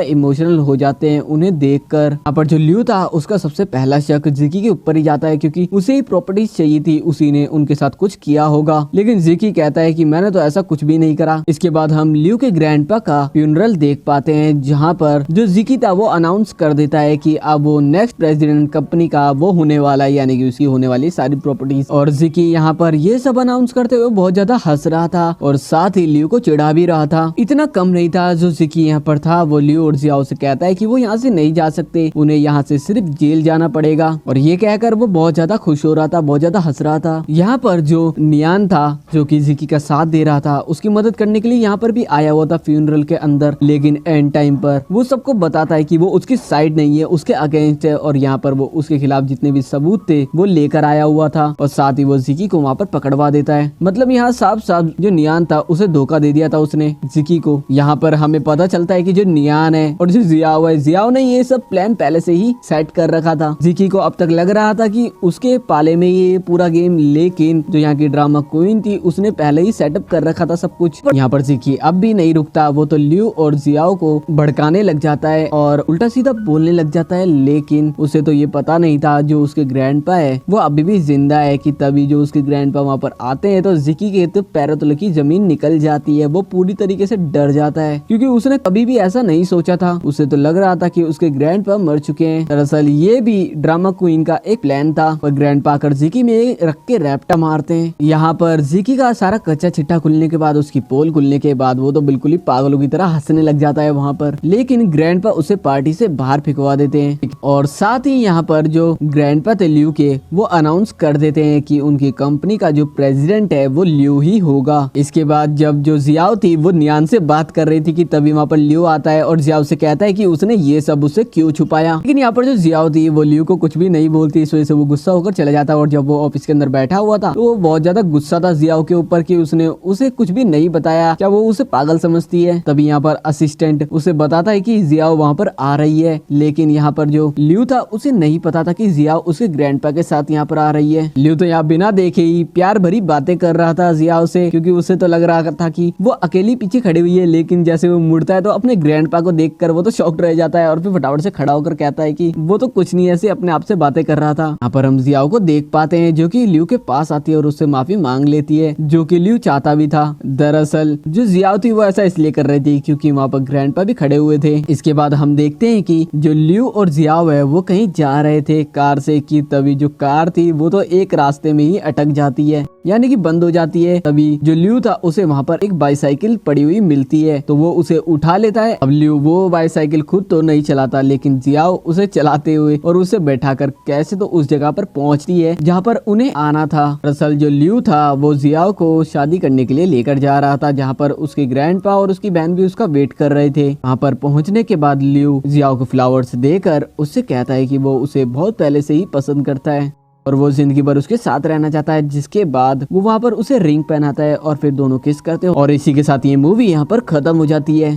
इमोशनल हो जाते हैं उन्हें देखकर। यहाँ पर जो लियो था उसका सबसे पहला शक जिकी के ऊपर ही जाता है, क्योंकि उसे ही प्रॉपर्टीज चाहिए थी, उसी ने उनके साथ कुछ किया होगा। लेकिन जिकी कहता है कि मैंने तो ऐसा कुछ भी नहीं करा। इसके बाद हम लियो के ग्रैंडपा का फ्यूनरल देख पाते हैं, जहाँ पर जो जिकी था वो अनाउंस कर देता है कि अब वो नेक्स्ट प्रेसिडेंट कंपनी का वो होने वाला है, यानी कि उसकी होने वाली सारी प्रॉपर्टीज। और जिकी यहाँ पर ये सब अनाउंस करते हुए बहुत ज्यादा हंस रहा था और साथ ही लियो को चिढ़ा भी रहा था। इतना कम नहीं था जो जिकी यहाँ पर था, वो लियो और जियाओ से कहता है कि वो यहाँ से नहीं जा सकते, उन्हें यहाँ से सिर्फ जेल जाना पड़ेगा। और ये कहकर वो बहुत ज्यादा खुश हो रहा था, बहुत ज्यादा हंस रहा था। यहाँ पर जो नियान था जो कि जिकी का साथ दे रहा था उसकी मदद करने के लिए यहाँ पर भी आया हुआ था फ्यूनरल के अंदर, लेकिन एंड टाइम पर वो सबको बताता है कि वो उसकी साइड नहीं है, उसके अगेंस्ट है। और यहाँ पर वो उसके खिलाफ जितने भी सबूत थे वो लेकर आया हुआ था और साथ ही वो जिकी को वहाँ पर पकड़वा देता है। मतलब यहाँ साफ साफ जो नियान था उसे धोखा दे दिया था उसने जिकी को। यहाँ पर हमें पता चलता है कि जो नियान है और जो जियाओ है, जियाओ ने ये सब प्लान पहले से ही सेट कर रखा था। जिकी को अब तक लग रहा था कि उसके पाले में ये पूरा गेम, लेकिन जो यहाँ की ड्रामा क्वीन थी उसने पहले ही सेटअप कर रखा था सब कुछ। यहाँ पर जिकी अब भी नहीं रुकता, वो तो लियो और जियाओ को भड़काने लग जाता है और उल्टा सीधा बोलने लग जाता है। लेकिन उसे तो ये पता नहीं था जो उसके ग्रैंडपा है वो अभी भी जिंदा है। कि तभी जो उसके ग्रैंडपा वहाँ पर आते हैं तो जिकी के तो पैरों तले की जमीन निकल जाती है। वो पूरी तरीके से डर जाता है क्योंकि उसने कभी भी ऐसा नहीं सोचा था। उसे तो लग रहा था कि उसके ग्रैंडपा मर चुके हैं। दरअसल ये भी ड्रामा क्वीन का एक प्लान था। और ग्रैंडपा आकर जिकी में रख के रैप्टा मारते हैं। यहाँ पर जिकी का सारा कच्चा चिट्ठा खुलने के बाद, उसकी पोल खुलने के बाद वो तो बिल्कुल ही पागलों की तरह हंसने लग जाता है वहाँ पर। लेकिन ग्रैंडपा उसे पार्टी से बाहर फिकवा देते हैं और साथ ही यहाँ पर जो ग्रैंडपा थे लियो के वो अनाउंस कर देते हैं कि उनकी कंपनी का जो प्रेसिडेंट है वो लियो ही होगा। इसके बाद जब जो जियाओ थी वो नियान से बात कर रही थी कि तभी वहाँ पर लियो आता है और जियाओ से कहता है कि उसने ये सब उससे क्यों छुपाया। लेकिन यहाँ पर जो जियाओ थी वो लियो को कुछ भी नहीं बोलती, इस वजह से वो गुस्सा होकर चला जाता है। और जब वो ऑफिस के अंदर बैठा हुआ था तो वो बहुत ज्यादा गुस्सा था जियाओ के ऊपर कि उसने उसे कुछ भी नहीं बताया, क्या वो उसे पागल समझती है। तभी यहाँ पर असिस्टेंट उसे बताता है कि जियाओ वहाँ पर आ रही है, लेकिन यहाँ पर जो लियो था उसे नहीं पता था कि जियाओ उसके ग्रैंडपा के साथ यहाँ पर आ रही है। लियो तो यहाँ बिना देखे ही प्यार भरी बातें कर रहा था जियाओ से, क्योंकि उसे तो लग रहा था कि वो अकेली पीछे खड़ी हुई है। लेकिन जैसे वो मुड़ता है तो अपने ग्रैंडपा को देखकर वो तो शॉक्ड रह जाता है और फिर फटाफट से खड़ा होकर कहता है कि वो तो कुछ नहीं, ऐसे अपने आप से बातें कर रहा था। यहाँ पर हम जियाओ को देख पाते हैं जो कि लियो के पास आती है और उससे माफी मांग लेती है, जो कि लियो चाहता भी था। दरअसल जो जियाओ थी वो ऐसा इसलिए कर रही थी क्योंकि वहाँ पर ग्रैंडपा भी खड़े हुए थे। इसके बाद हम देखते हैं कि जो लियो और जियाओ है वो कहीं जा रहे थे कार से, कि तभी जो कार थी वो तो एक रास्ते में ही अटक जाती है, यानी कि बंद हो जाती है। तभी जो लियो था उसे वहाँ पर एक बाईसाइकिल पड़ी हुई मिलती है तो वो उसे उठा लेता है। अब लियो वो बाईसाइकिल खुद तो नहीं चलाता, लेकिन जियाओ उसे चलाते हुए और उसे बैठाकर कैसे तो उस जगह पर पहुंचती है जहाँ पर उन्हें आना था। दरअसल जो लियो था वो जियाओ को शादी करने के लिए लेकर जा रहा रहा था, जहाँ पर उसके ग्रैंडपा और उसकी बहन भी उसका वेट कर रहे थे। वहाँ पर पहुँचने के बाद लियो जियाओ को फ्लावर्स देकर उससे कहता है कि वो उसे बहुत पहले से ही पसंद करता है और वो जिंदगी भर उसके साथ रहना चाहता है। जिसके बाद वो वहाँ पर उसे रिंग पहनाता है और फिर दोनों किस करते हैं और इसी के साथ ये मूवी यहाँ पर खत्म हो जाती है।